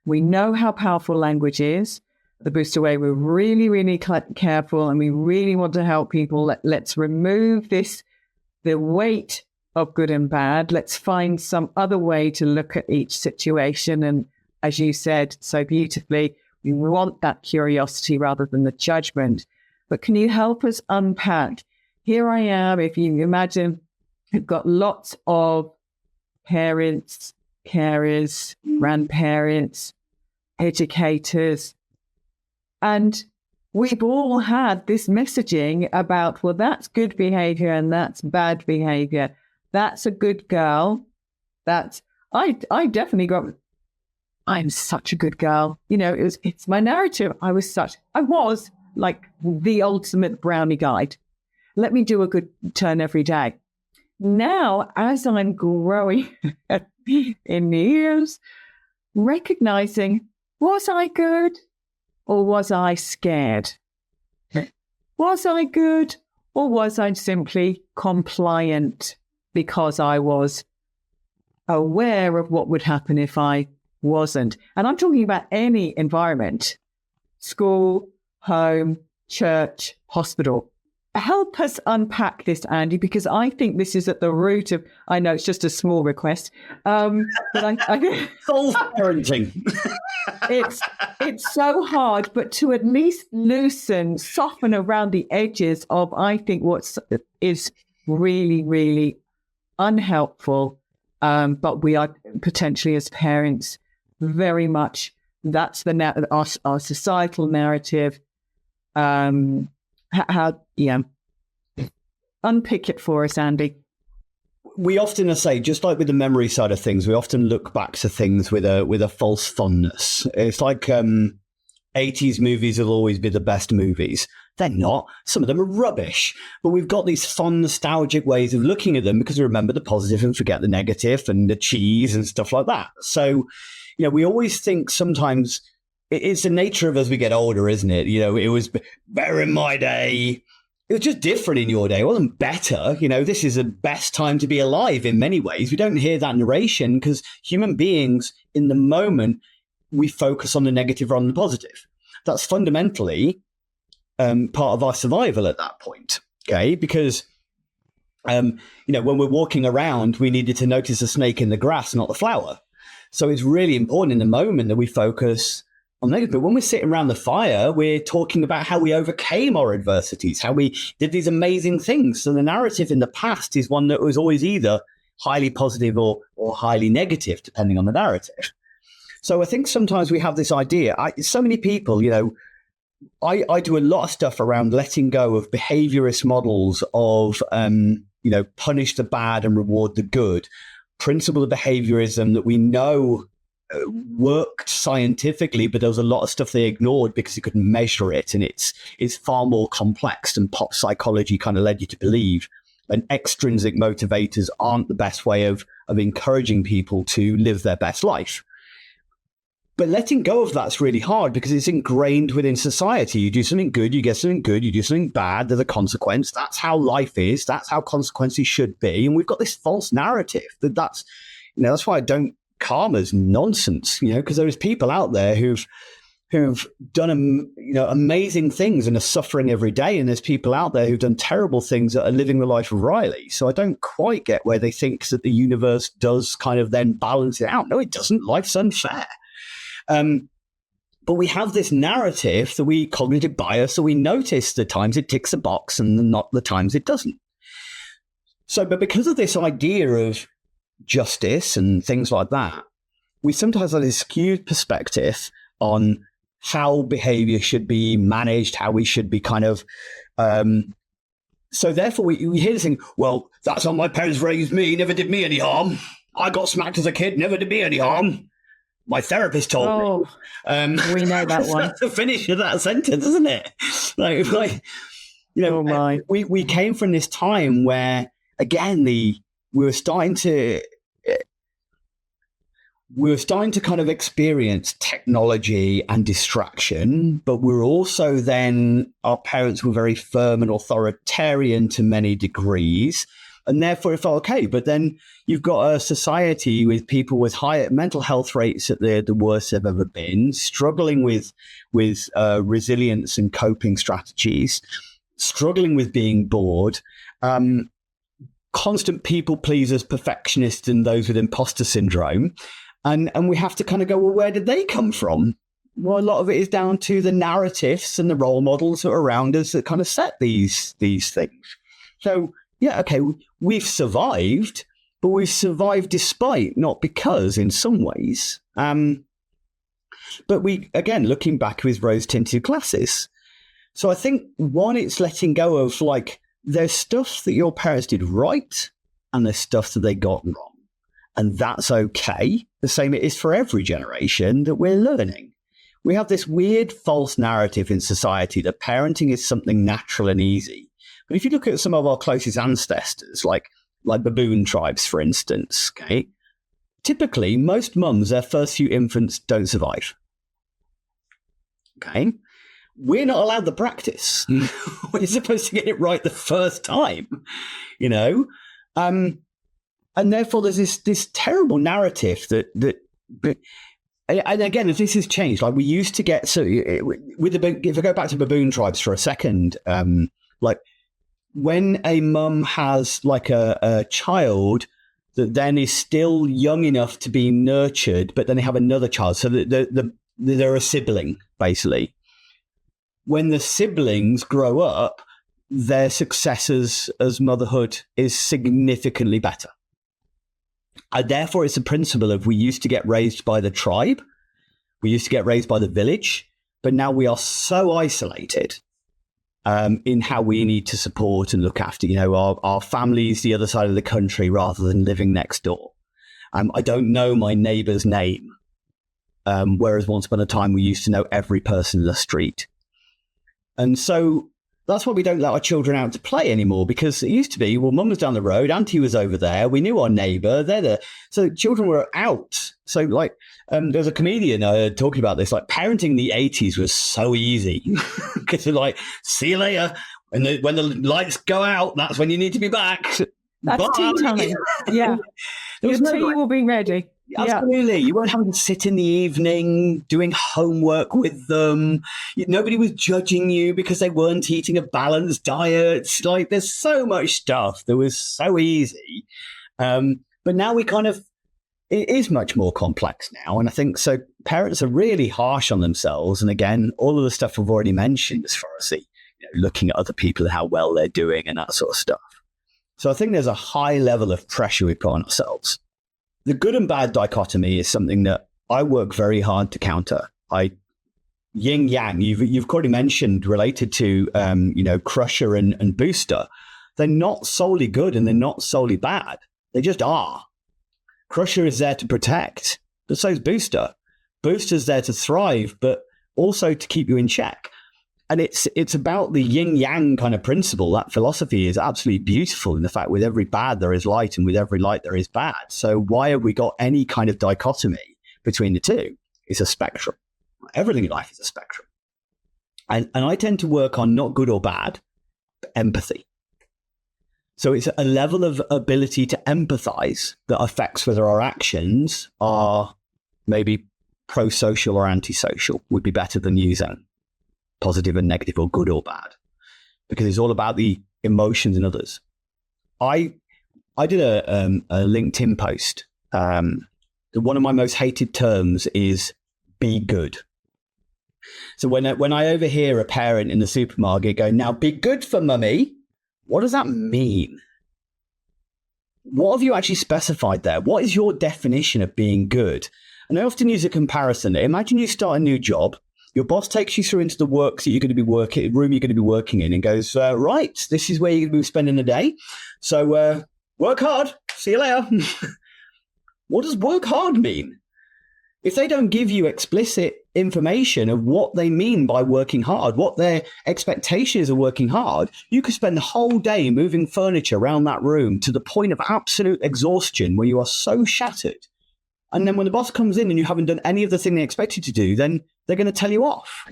We know how powerful language is. The Booster Way, we're really, really careful, and we really want to help people. Let's remove the weight of good and bad. Let's find some other way to look at each situation. And as you said so beautifully, we want that curiosity rather than the judgment. But can you help us unpack? Here I am, if you imagine, you've got lots of parents, carers, grandparents, educators, and we've all had this messaging about, well, that's good behavior and that's bad behavior. That's a good girl. I definitely got, I'm such a good girl. You know, it's my narrative. I was like the ultimate brownie guide. Let me do a good turn every day. Now, as I'm growing in years, recognizing, was I good or was I scared? Was I good or was I simply compliant because I was aware of what would happen if I wasn't? And I'm talking about any environment, school, home, church, hospital. Help us unpack this, Andy, because I think this is at the root of, I know it's just a small request, but I Soul parenting. It's so hard, but to at least soften around the edges of, I think, what is really, really unhelpful, but we are potentially as parents very much, that's our societal narrative. Unpick it for us, Andy. We often say, just like with the memory side of things, we often look back to things with a false fondness. It's like 80s movies will always be the best movies. They're not. Some of them are rubbish. But we've got these fun, nostalgic ways of looking at them because we remember the positive and forget the negative and the cheese and stuff like that. So, we always think sometimes it's the nature of as we get older, isn't it? It was better in my day. It was just different in your day. It wasn't better. This is the best time to be alive in many ways. We don't hear that narration because human beings in the moment, we focus on the negative rather than the positive. That's fundamentally part of our survival at that point. Okay. Because, when we're walking around, we needed to notice a snake in the grass, not the flower. So it's really important in the moment that we focus on negative. But when we're sitting around the fire, we're talking about how we overcame our adversities, how we did these amazing things. So the narrative in the past is one that was always either highly positive or highly negative, depending on the narrative. So I think sometimes we have this idea. So many people, I do a lot of stuff around letting go of behaviorist models of, punish the bad and reward the good. Principle of behaviorism that we know worked scientifically, but there was a lot of stuff they ignored because they couldn't measure it. And it's far more complex than pop psychology kind of led you to believe. And extrinsic motivators aren't the best way of encouraging people to live their best life. But letting go of that's really hard because it's ingrained within society. You do something good, you get something good. You do something bad, there's a consequence. That's how life is. That's how consequences should be. And we've got this false narrative that's why I don't. Karma's nonsense, because there's people out there who've done amazing things and are suffering every day, and there's people out there who've done terrible things that are living the life of Riley. So I don't quite get where they think that the universe does kind of then balance it out. No, it doesn't. Life's unfair. But we have this narrative that we cognitive bias, so we notice the times it ticks a box and not the times it doesn't. So, but because of this idea of justice and things like that, we sometimes have this skewed perspective on how behavior should be managed, how we should be kind of, so therefore we hear this thing, well, that's how my parents raised me, never did me any harm. I got smacked as a kid, never did me any harm. My therapist told me. We know that one. That's the finish of that sentence, isn't it? We came from this time where, again, we were starting to kind of experience technology and distraction, but we're also then, our parents were very firm and authoritarian to many degrees. And therefore it felt okay. But then you've got a society with people with high mental health rates at the worst they've ever been, struggling with resilience and coping strategies, struggling with being bored, constant people pleasers, perfectionists, and those with imposter syndrome. And we have to kind of go, well, where did they come from? Well, a lot of it is down to the narratives and the role models that are around us that kind of set these things. So, yeah, okay, we've survived, but we've survived despite, not because in some ways. But we, again, looking back with rose-tinted glasses. So I think, one, it's letting go of, like, there's stuff that your parents did right and there's stuff that they got wrong. And that's okay. The same it is for every generation that we're learning. We have this weird false narrative in society that parenting is something natural and easy. But if you look at some of our closest ancestors, like baboon tribes, for instance, okay, typically most mums, their first few infants don't survive. Okay, we're not allowed the practice. We're supposed to get it right the first time, you know, and therefore there's this terrible narrative that. And again, if this has changed, like we used to get, so with if I go back to baboon tribes for a second, like when a mum has like a child that then is still young enough to be nurtured, but then they have another child, so that they're a sibling, basically. When the siblings grow up, their success as motherhood is significantly better. And therefore, it's a principle of we used to get raised by the tribe, we used to get raised by the village, but now we are so isolated in how we need to support and look after, you know, our families the other side of the country rather than living next door. I don't know my neighbour's name, whereas once upon a time we used to know every person in the street. And so that's why we don't let our children out to play anymore, because it used to be, well, mum was down the road, auntie was over there, we knew our neighbour, they're there. So children were out. So like, there's a comedian talking about this, like parenting in the 80s was so easy because they're like, see you later. And when the lights go out, that's when you need to be back. That's tea time. Yeah. Your tea will be ready. Absolutely. Yeah. You weren't having to sit in the evening doing homework with them. Nobody was judging you because they weren't eating a balanced diet. Like there's so much stuff that was so easy. But now it is much more complex now. And I think so parents are really harsh on themselves. And again, all of the stuff I've already mentioned as far as looking at other people and how well they're doing and that sort of stuff. So I think there's a high level of pressure we put on ourselves. The good and bad dichotomy is something that I work very hard to counter. Yin yang, you've already mentioned related to, Crusher and Booster. They're not solely good and they're not solely bad. They just are. Crusher is there to protect, but so is Booster. Booster's there to thrive, but also to keep you in check. And it's about the yin yang kind of principle. That philosophy is absolutely beautiful in the fact with every bad there is light and with every light there is bad. So why have we got any kind of dichotomy between the two? It's a spectrum. Everything in life is a spectrum. And I tend to work on not good or bad, but empathy. So it's a level of ability to empathize that affects whether our actions are maybe pro-social or anti-social would be better than using positive and negative or good or bad, because it's all about the emotions in others. I did a LinkedIn post. One of my most hated terms is be good. So when I overhear a parent in the supermarket go, now be good for mummy, what does that mean? What have you actually specified there? What is your definition of being good? And I often use a comparison. Imagine you start a new job. Your boss takes you through into the room you're going to be working in and goes, right, this is where you're going to be spending the day. So work hard. See you later. What does work hard mean? If they don't give you explicit information of what they mean by working hard, what their expectation is of working hard, you could spend the whole day moving furniture around that room to the point of absolute exhaustion where you are so shattered. And then when the boss comes in and you haven't done any of the thing they expect you to do, then they're going to tell you off.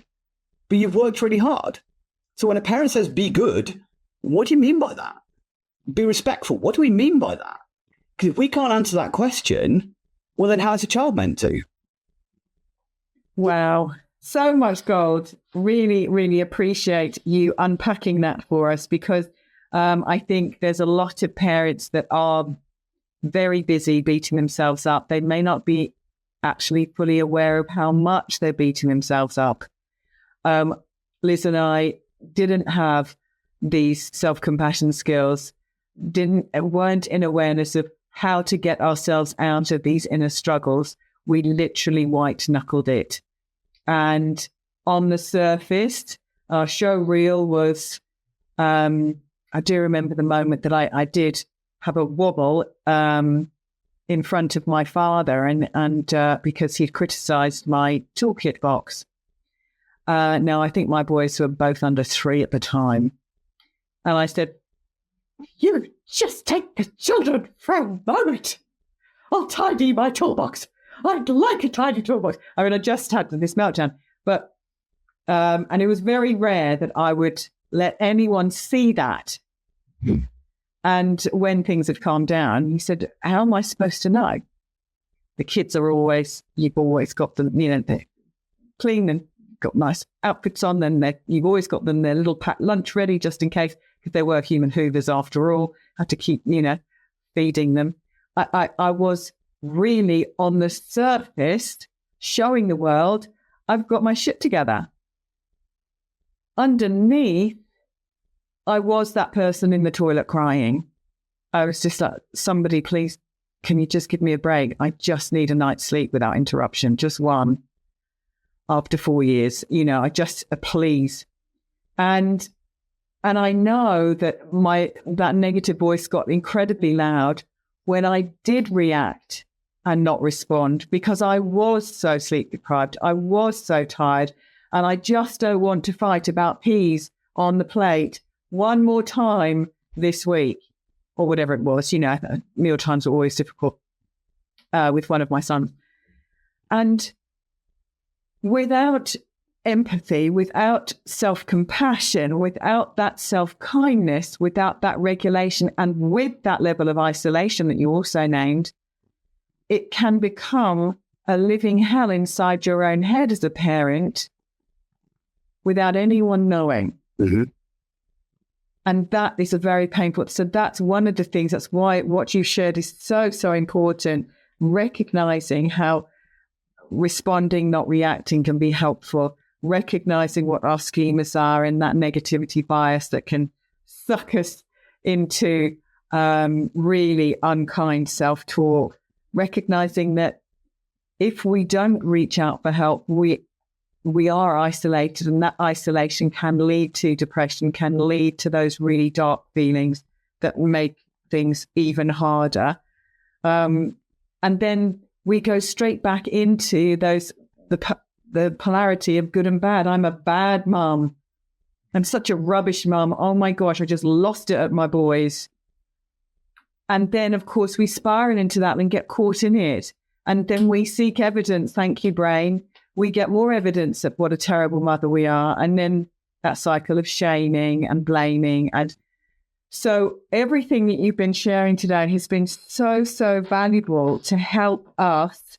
But you've worked really hard. So when a parent says, be good, what do you mean by that? Be respectful. What do we mean by that? Because if we can't answer that question, well, then how is a child meant to? Wow. So much gold. Really, really appreciate you unpacking that for us, because I think there's a lot of parents that are very busy beating themselves up. They may not be actually fully aware of how much they're beating themselves up. Liz and I didn't have these self-compassion skills, weren't in awareness of how to get ourselves out of these inner struggles. We literally white-knuckled it. And on the surface, our show reel was, I do remember the moment that I did have a wobble in front of my father, and because he'd criticised my toolkit box. Now, I think my boys were both under 3 at the time. And I said, "You just take the children for a moment. I'll tidy my toolbox. I'd like a tidy toolbox." I mean, I just had this meltdown. But, and it was very rare that I would let anyone see that. And when things had calmed down, he said, "How am I supposed to know? The kids are you've always got them, they're clean and got nice outfits on, and you've always got them their little packed lunch ready just in case, because they were human hoovers after all, have to keep, feeding them." I was really on the surface showing the world I've got my shit together. Underneath, I was that person in the toilet crying. I was just like, "Somebody, please, can you just give me a break? I just need a night's sleep without interruption, just one." After 4 years, I just, please. And I know that that negative voice got incredibly loud when I did react and not respond, because I was so sleep deprived. I was so tired, and I just don't want to fight about peas on the plate one more time this week, or whatever it was. Meal times were always difficult with one of my sons. And without empathy, without self-compassion, without that self-kindness, without that regulation, and with that level of isolation that you also named, it can become a living hell inside your own head as a parent without anyone knowing. Mm-hmm. And that is a very painful. So that's one of the things, that's why what you shared is so, so important. Recognizing how responding, not reacting, can be helpful. Recognizing what our schemas are and that negativity bias that can suck us into really unkind self-talk. Recognizing that if we don't reach out for help, we are isolated, and that isolation can lead to depression, can lead to those really dark feelings that make things even harder. And then we go straight back into the polarity of good and bad. I'm a bad mum. I'm such a rubbish mum. Oh my gosh, I just lost it at my boys. And then, of course, we spiral into that and get caught in it. And then we seek evidence. Thank you, brain. We get more evidence of what a terrible mother we are. And then that cycle of shaming and blaming. And so everything that you've been sharing today has been so, so valuable to help us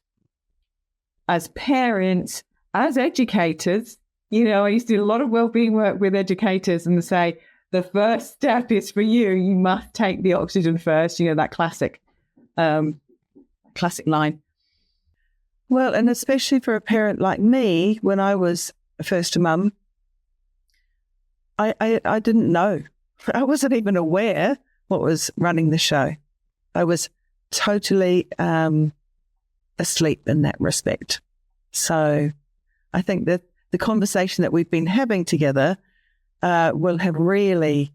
as parents, as educators. I used to do a lot of wellbeing work with educators and say, the first step is for you. You must take the oxygen first. That classic line. Well, and especially for a parent like me, when I was first a mum, I didn't know. I wasn't even aware what was running the show. I was totally asleep in that respect. So I think that the conversation that we've been having together will have really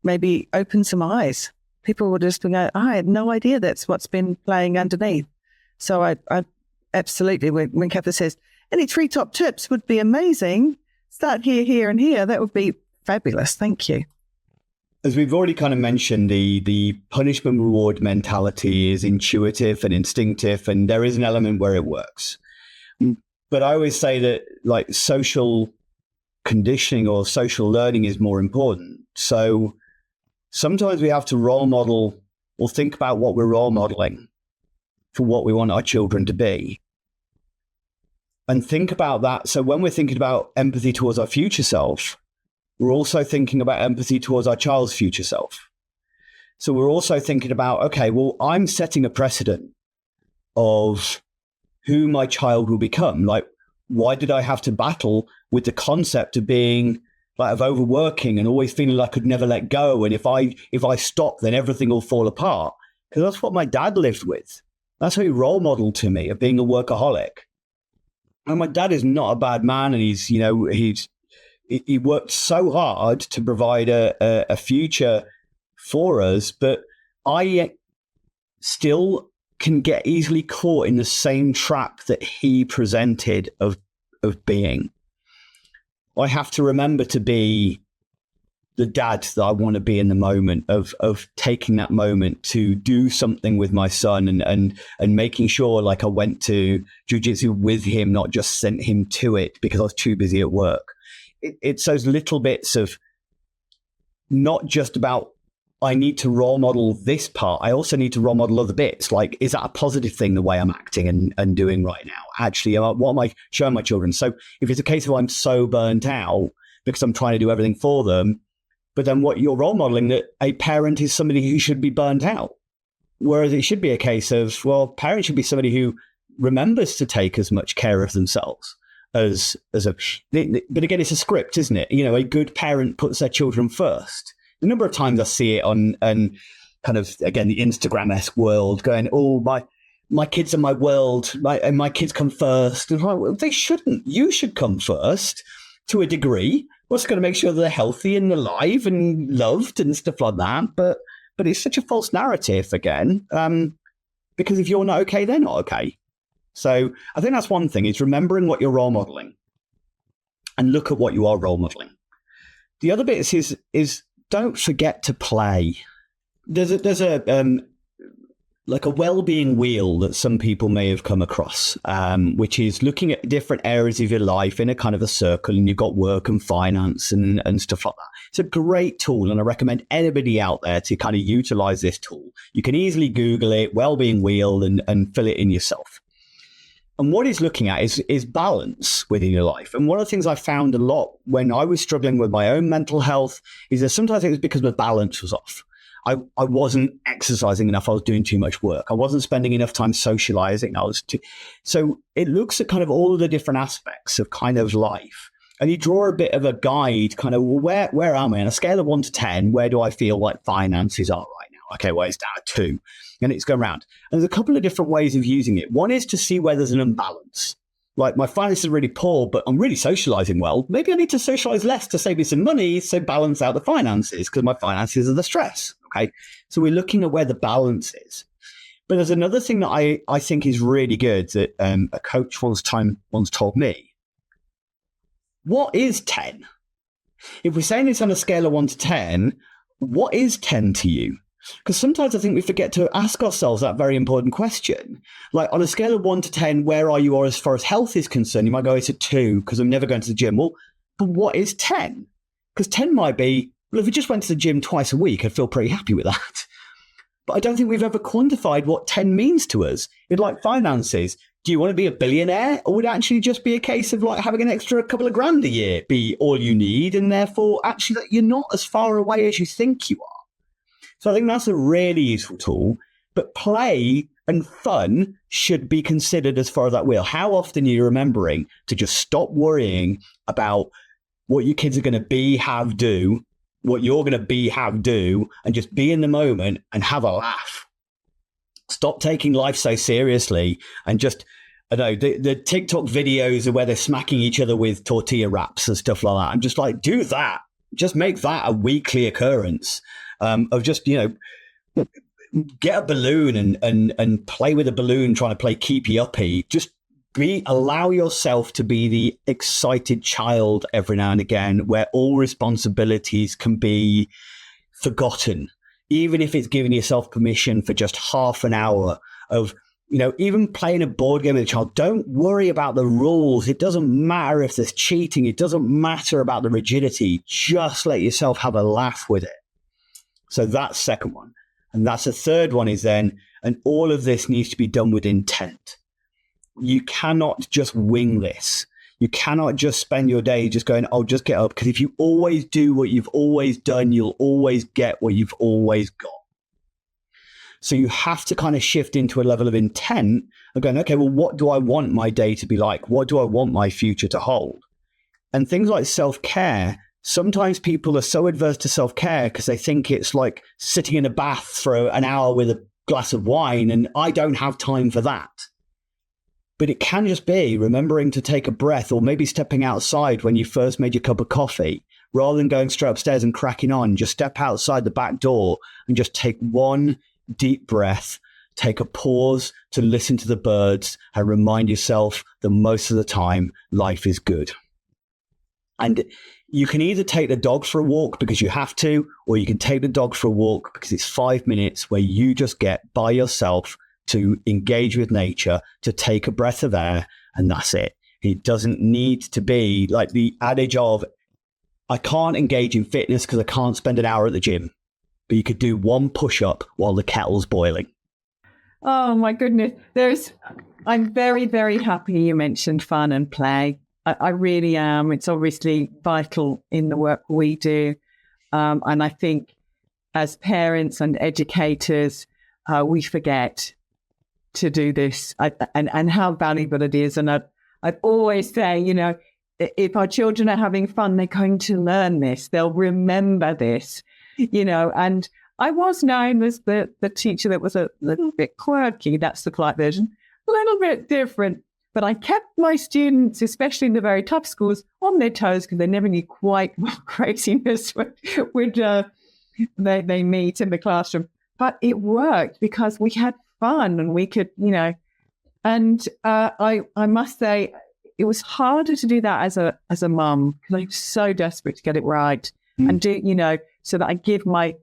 maybe opened some eyes. People will just go, I had no idea that's what's been playing underneath. So I absolutely, when Kathryn says, any 3 top tips would be amazing, start here, and here, that would be fabulous. Thank you. As we've already kind of mentioned, the punishment reward mentality is intuitive and instinctive, and there is an element where it works. But I always say that like social conditioning or social learning is more important. So sometimes we have to role model or think about what we're role modeling for what we want our children to be. And think about that. So when we're thinking about empathy towards our future self, we're also thinking about empathy towards our child's future self. So we're also thinking about, okay, well, I'm setting a precedent of who my child will become. Like, why did I have to battle with the concept of being like of overworking and always feeling like I could never let go? And if I stop, then everything will fall apart. Because that's what my dad lived with. That's how he role modeled to me, of being a workaholic. And my dad is not a bad man, and he worked so hard to provide a future for us, but I still can get easily caught in the same trap that he presented of being. I have to remember to be the dad that I want to be in the moment, of taking that moment to do something with my son and making sure like I went to jiu-jitsu with him, not just sent him to it because I was too busy at work. It's those little bits of not just about, I need to role model this part. I also need to role model other bits. Like, is that a positive thing, the way I'm acting and doing right now? Actually, what am I showing my children? So if it's a case of I'm so burnt out because I'm trying to do everything for them, but then what you're role modeling, that a parent is somebody who should be burnt out. Whereas it should be a case of, well, parents should be somebody who remembers to take as much care of themselves as a, but again, it's a script, isn't it? You know, a good parent puts their children first. The number of times I see it on, and kind of, again, the Instagram-esque world going, oh, my kids are my world, and my kids come first. And like, well, they shouldn't. You should come first to a degree. What's going to make sure they're healthy and alive and loved and stuff like that. But it's such a false narrative again, because if you're not okay, they're not okay. So I think that's one thing, is remembering what you're role modeling and look at what you are role modeling. The other bit is don't forget to play. There's a like a well-being wheel that some people may have come across, which is looking at different areas of your life in a kind of a circle, and you've got work and finance and stuff like that. It's a great tool, and I recommend anybody out there to kind of utilize this tool. You can easily Google it, well-being wheel, and fill it in yourself. And what he's looking at is balance within your life. And one of the things I found a lot when I was struggling with my own mental health is that sometimes it was because my balance was off. I wasn't exercising enough. I was doing too much work. I wasn't spending enough time socializing. So it looks at kind of all of the different aspects of kind of life. And you draw a bit of a guide, kind of, well, where am I? On a scale of 1 to 10, where do I feel like finances are right now? Okay, well, it's down at 2. And it's going around. And there's a couple of different ways of using it. One is to see where there's an imbalance. Like, my finances are really poor, but I'm really socializing well. Maybe I need to socialize less to save me some money, so balance out the finances, because my finances are the stress. Okay. So we're looking at where the balance is. But there's another thing that I think is really good that a coach once told me. What is 10? If we're saying it's on a scale of 1 to 10, what is 10 to you? Because sometimes I think we forget to ask ourselves that very important question. Like, on a scale of 1 to 10, where are you as far as health is concerned? You might go, it's a 2 because I'm never going to the gym. Well, but what is 10? Because 10 might be, well, if we just went to the gym twice a week, I'd feel pretty happy with that. But I don't think we've ever quantified what 10 means to us. It's like finances. Do you want to be a billionaire? Or would it actually just be a case of like having an extra couple of grand a year be all you need? And therefore, actually, that you're not as far away as you think you are. So I think that's a really useful tool. But play and fun should be considered as far as that wheel. How often are you remembering to just stop worrying about what your kids are going to be, have, do, what you're going to be, have, do, and just be in the moment and have a laugh. Stop taking life so seriously and just I know the TikTok videos are where they're smacking each other with tortilla wraps and stuff like that. I'm just like, do that. Just make that a weekly occurrence of just, get a balloon and play with a balloon, trying to play keepy uppy. Just allow yourself to be the excited child every now and again, where all responsibilities can be forgotten, even if it's giving yourself permission for just half an hour of, even playing a board game with a child. Don't worry about the rules. It doesn't matter if there's cheating. It doesn't matter about the rigidity. Just let yourself have a laugh with it. So that's second one. And that's the third one is then, and all of this needs to be done with intent. You cannot just wing this. You cannot just spend your day just going, oh, just get up. Because if you always do what you've always done, you'll always get what you've always got. So you have to kind of shift into a level of intent of going, okay, well, what do I want my day to be like? What do I want my future to hold? And things like self-care, sometimes people are so adverse to self-care because they think it's like sitting in a bath for an hour with a glass of wine, and I don't have time for that. But it can just be remembering to take a breath, or maybe stepping outside when you first made your cup of coffee. Rather than going straight upstairs and cracking on, just step outside the back door and just take one deep breath, take a pause to listen to the birds, and remind yourself that most of the time life is good. And you can either take the dog for a walk because you have to, or you can take the dog for a walk because it's 5 minutes where you just get by yourself to engage with nature, to take a breath of air, and that's it. It doesn't need to be like the adage of, I can't engage in fitness because I can't spend an hour at the gym. But you could do one push-up while the kettle's boiling. Oh, my goodness. I'm very, very happy you mentioned fun and play. I really am. It's obviously vital in the work we do. And I think as parents and educators, we forget to do this and how valuable it is. And I'd always say, if our children are having fun, they're going to learn this. They'll remember this. And I was known as the teacher that was a little bit quirky. That's the polite version, a little bit different. But I kept my students, especially in the very tough schools, on their toes because they never knew quite what craziness they meet in the classroom. But it worked because we had fun and we could, and I must say it was harder to do that as a mum because I'm so desperate to get it right and do, so that I give my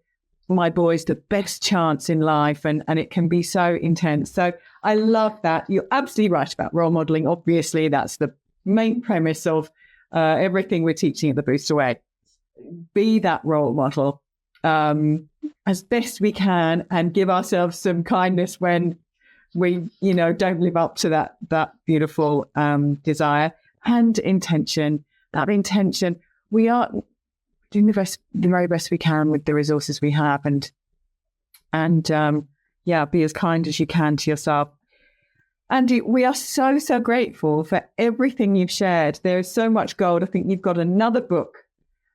boys the best chance in life, and it can be so intense. So I love that. You're absolutely right about role modeling. Obviously, that's the main premise of everything we're teaching at the Booster Way. Be that role model as best we can, and give ourselves some kindness when we, don't live up to that beautiful desire and intention. That intention, we are doing the very best we can with the resources we have, and be as kind as you can to yourself. Andy, we are so, so grateful for everything you've shared. There is so much gold. I think you've got another book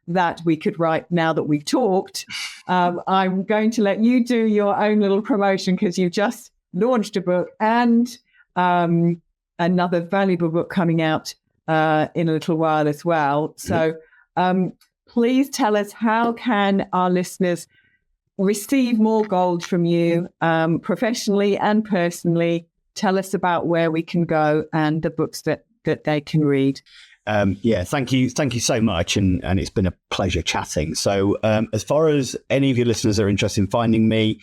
that we could write now that we've talked. I'm going to let you do your own little promotion because you've just launched a book and another valuable book coming out in a little while as well. So please tell us, how can our listeners receive more gold from you professionally and personally? Tell us about where we can go and the books that they can read. Thank you so much, and it's been a pleasure chatting. So as far as any of your listeners are interested in finding me,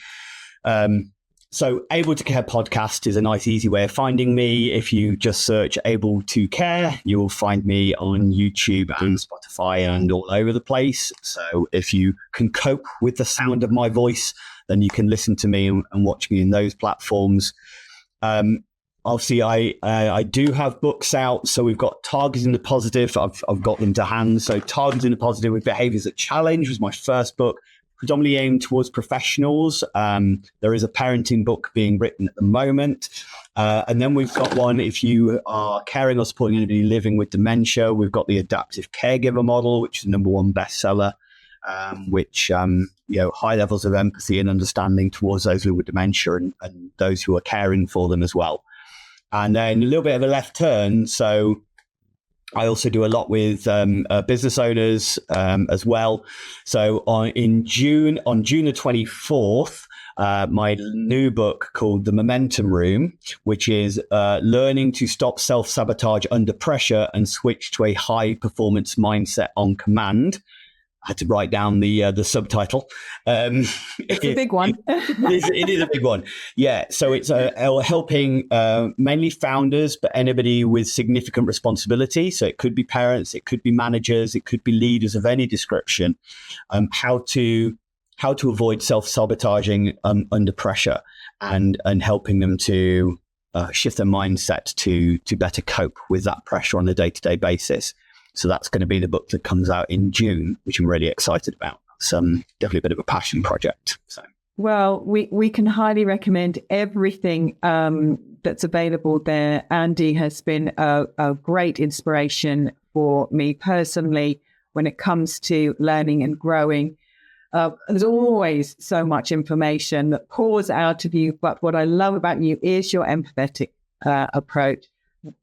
so Able to Care podcast is a nice, easy way of finding me. If you just search Able to Care, you will find me on YouTube and Spotify and all over the place. So if you can cope with the sound of my voice, then you can listen to me and watch me in those platforms. Obviously, I do have books out. So we've got Targeting the Positive. I've got them to hand. So Targeting the Positive with Behaviours That Challenge was my first book, predominantly aimed towards professionals. There is a parenting book being written at the moment. And then we've got one, if you are caring or supporting anybody living with dementia, we've got the Adaptive Caregiver Model, which is the #1 bestseller, which, high levels of empathy and understanding towards those living with dementia and those who are caring for them as well. and then a little bit of a left turn. So I also do a lot with business owners as well. So on June the 24th, my new book called The Momentum Room, which is learning to stop self-sabotage under pressure and switch to a high-performance mindset on command. I had to write down the subtitle. It's a big one. It is a big one. Yeah. So it's helping mainly founders, but anybody with significant responsibility. So it could be parents, it could be managers, it could be leaders of any description. How to avoid self-sabotaging under pressure, and helping them to shift their mindset to better cope with that pressure on a day-to-day basis. So that's going to be the book that comes out in June, which I'm really excited about. It's definitely a bit of a passion project. So, well, we can highly recommend everything that's available there. Andy has been a great inspiration for me personally when it comes to learning and growing. There's always so much information that pours out of you, but what I love about you is your empathetic approach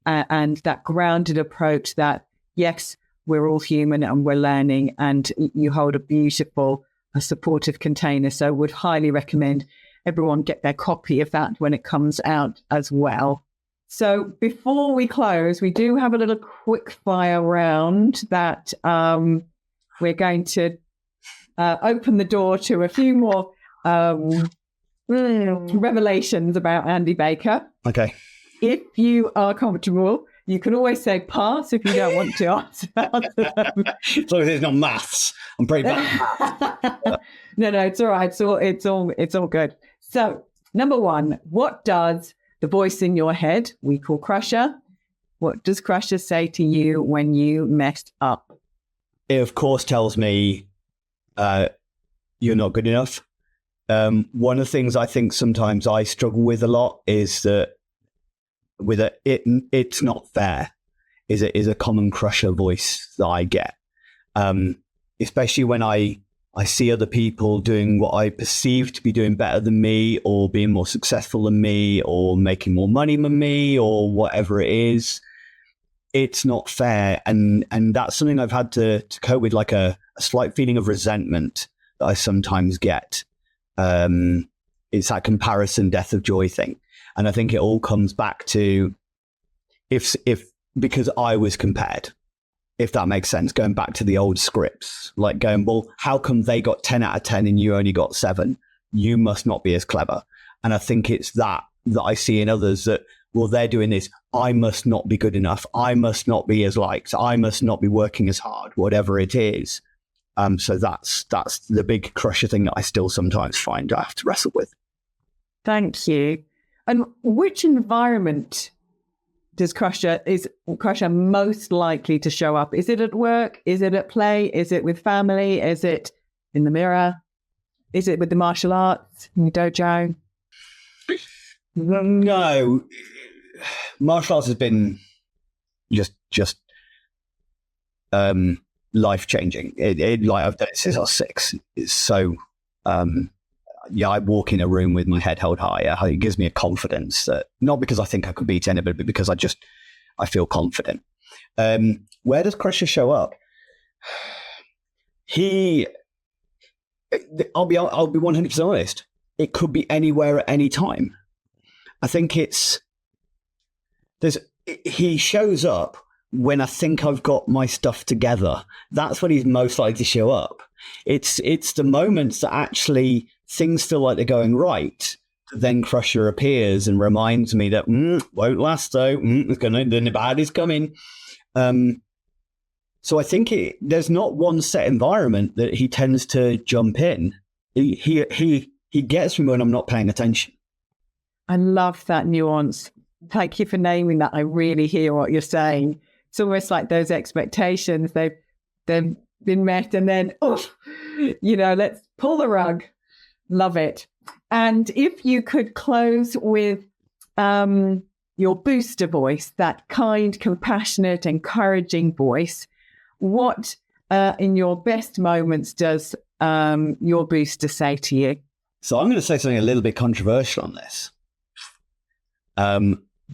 and that grounded approach that, yes, we're all human and we're learning, and you hold a beautiful, supportive container. So would highly recommend everyone get their copy of that when it comes out as well. So before we close, we do have a little quick fire round that we're going to open the door to a few more revelations about Andy Baker. okay. If you are comfortable, you can always say pass if you don't want to answer them. As long as it's not maths. I'm pretty bad. No, it's all right. It's all good. So, number one, what does the voice in your head, we call Crusher, what does Crusher say to you when you messed up? It, of course, tells me you're not good enough. One of the things I think sometimes I struggle with a lot is that it's not fair is a common Crusher voice that I get, especially when I see other people doing what I perceive to be doing better than me, or being more successful than me, or making more money than me, or whatever it is. It's not fair, and that's something I've had to cope with, like a slight feeling of resentment that I sometimes get. It's that comparison death of joy thing. And I think it all comes back to if because I was compared, if that makes sense, going back to the old scripts, like going, well, how come they got 10 out of 10 and you only got 7? You must not be as clever. And I think it's that I see in others that, well, they're doing this. I must not be good enough. I must not be as liked. I must not be working as hard, whatever it is. So that's the big Crusher thing that I still sometimes find I have to wrestle with. Thank you. And which environment is Crusher most likely to show up? Is it at work? Is it at play? Is it with family? Is it in the mirror? Is it with the martial arts in the dojo? No, martial arts has been just life changing. Like I've done it since I was 6. It's so. I walk in a room with my head held higher. It gives me a confidence that, not because I think I could beat anybody, but because I feel confident. Where does Crusher show up? I'll be 100% honest. It could be anywhere at any time. I think he shows up when I think I've got my stuff together. That's when he's most likely to show up. It's the moments that actually things feel like they're going right. Then Crusher appears and reminds me that won't last though. The bad is coming. So I think there's not one set environment that he tends to jump in. He gets me when I'm not paying attention. I love that nuance. Thank you for naming that. I really hear what you're saying. It's almost like those expectations, they've been met, and then, let's pull the rug. Love it. And if you could close with your booster voice, that kind, compassionate, encouraging voice, what in your best moments does your booster say to you? So I'm going to say something a little bit controversial on this.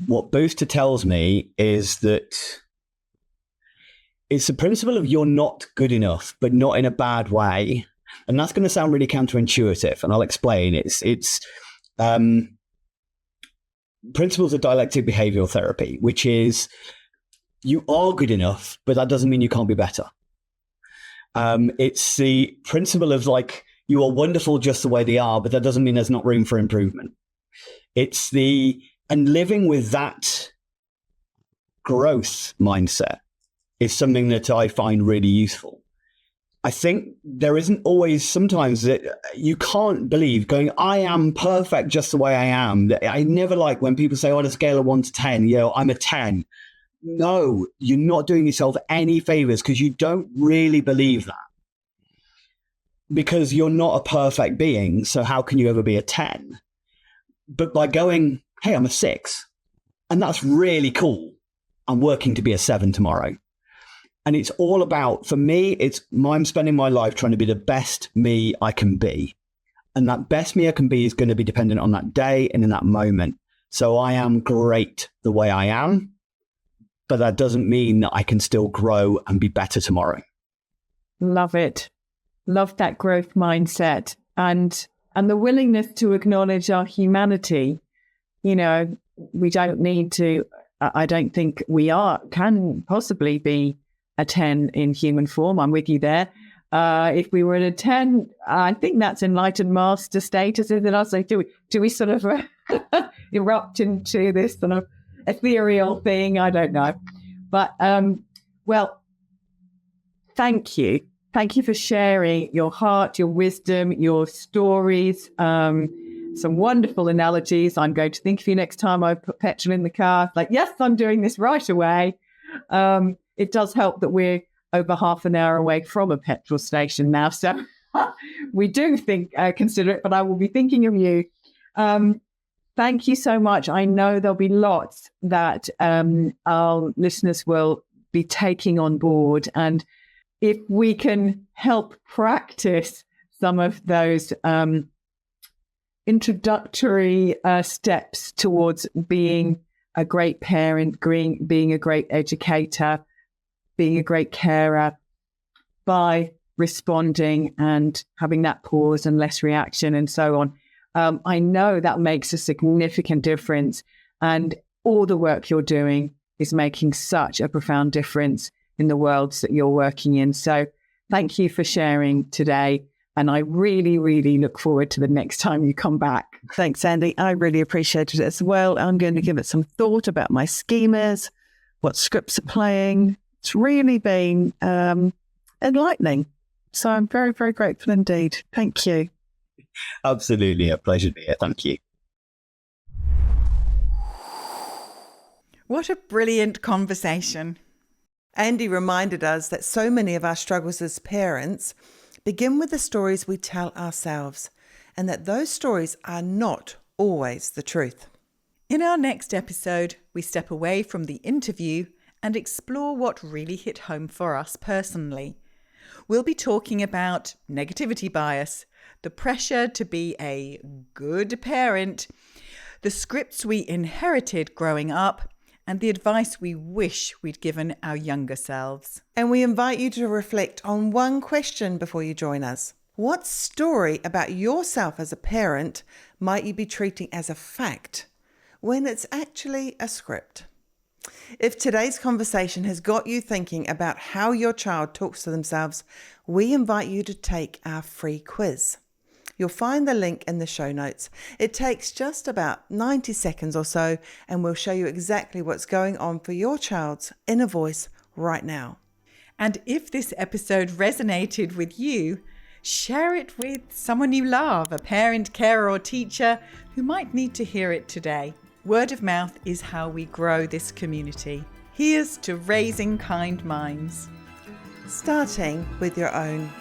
what Booster tells me is that it's the principle of you're not good enough, but not in a bad way. And that's going to sound really counterintuitive, and I'll explain. It's principles of dialectic behavioral therapy, which is you are good enough, but that doesn't mean you can't be better. It's the principle of like, you are wonderful just the way they are, but that doesn't mean there's not room for improvement. And living with that growth mindset is something that I find really useful. I think there isn't always, sometimes that you can't believe going, I am perfect just the way I am. I never like when people say, on a scale of 1 to 10, I'm a 10. No, you're not doing yourself any favors because you don't really believe that. Because you're not a perfect being, so how can you ever be a 10? But by going, hey, I'm a 6, and that's really cool. I'm working to be a 7 tomorrow. And it's all about, for me, I'm spending my life trying to be the best me I can be. And that best me I can be is going to be dependent on that day and in that moment. So I am great the way I am, but that doesn't mean that I can still grow and be better tomorrow. Love it. Love that growth mindset and the willingness to acknowledge our humanity. We don't need to, I don't think we can possibly be a 10 in human form. I'm with you there. If we were at a 10, I think that's enlightened master status, isn't it? Also, do we sort of erupt into this sort of ethereal thing? I don't know. But, well, thank you. Thank you for sharing your heart, your wisdom, your stories, some wonderful analogies. I'm going to think of you next time I put petrol in the car. Like, yes, I'm doing this right away. It does help that we're over half an hour away from a petrol station now. So we do consider it, but I will be thinking of you. Thank you so much. I know there'll be lots that our listeners will be taking on board. And if we can help practice some of those introductory steps towards being a great parent, being a great educator, being a great carer, by responding and having that pause and less reaction and so on. I know that makes a significant difference, and all the work you're doing is making such a profound difference in the worlds that you're working in. So thank you for sharing today. And I really, really look forward to the next time you come back. Thanks, Andy. I really appreciate it as well. I'm going to give it some thought about my schemas, what scripts are playing. It's really been enlightening. So I'm very, very grateful indeed. Thank you. Absolutely. A pleasure to be here. Thank you. What a brilliant conversation. Andy reminded us that so many of our struggles as parents begin with the stories we tell ourselves, and that those stories are not always the truth. In our next episode, we step away from the interview and explore what really hit home for us personally. We'll be talking about negativity bias, the pressure to be a good parent, the scripts we inherited growing up, and the advice we wish we'd given our younger selves. And we invite you to reflect on one question before you join us. What story about yourself as a parent might you be treating as a fact when it's actually a script? If today's conversation has got you thinking about how your child talks to themselves, we invite you to take our free quiz. You'll find the link in the show notes. It takes just about 90 seconds or so, and we'll show you exactly what's going on for your child's inner voice right now. And if this episode resonated with you, share it with someone you love, a parent, carer, or teacher who might need to hear it today. Word of mouth is how we grow this community. Here's to raising kind minds, starting with your own.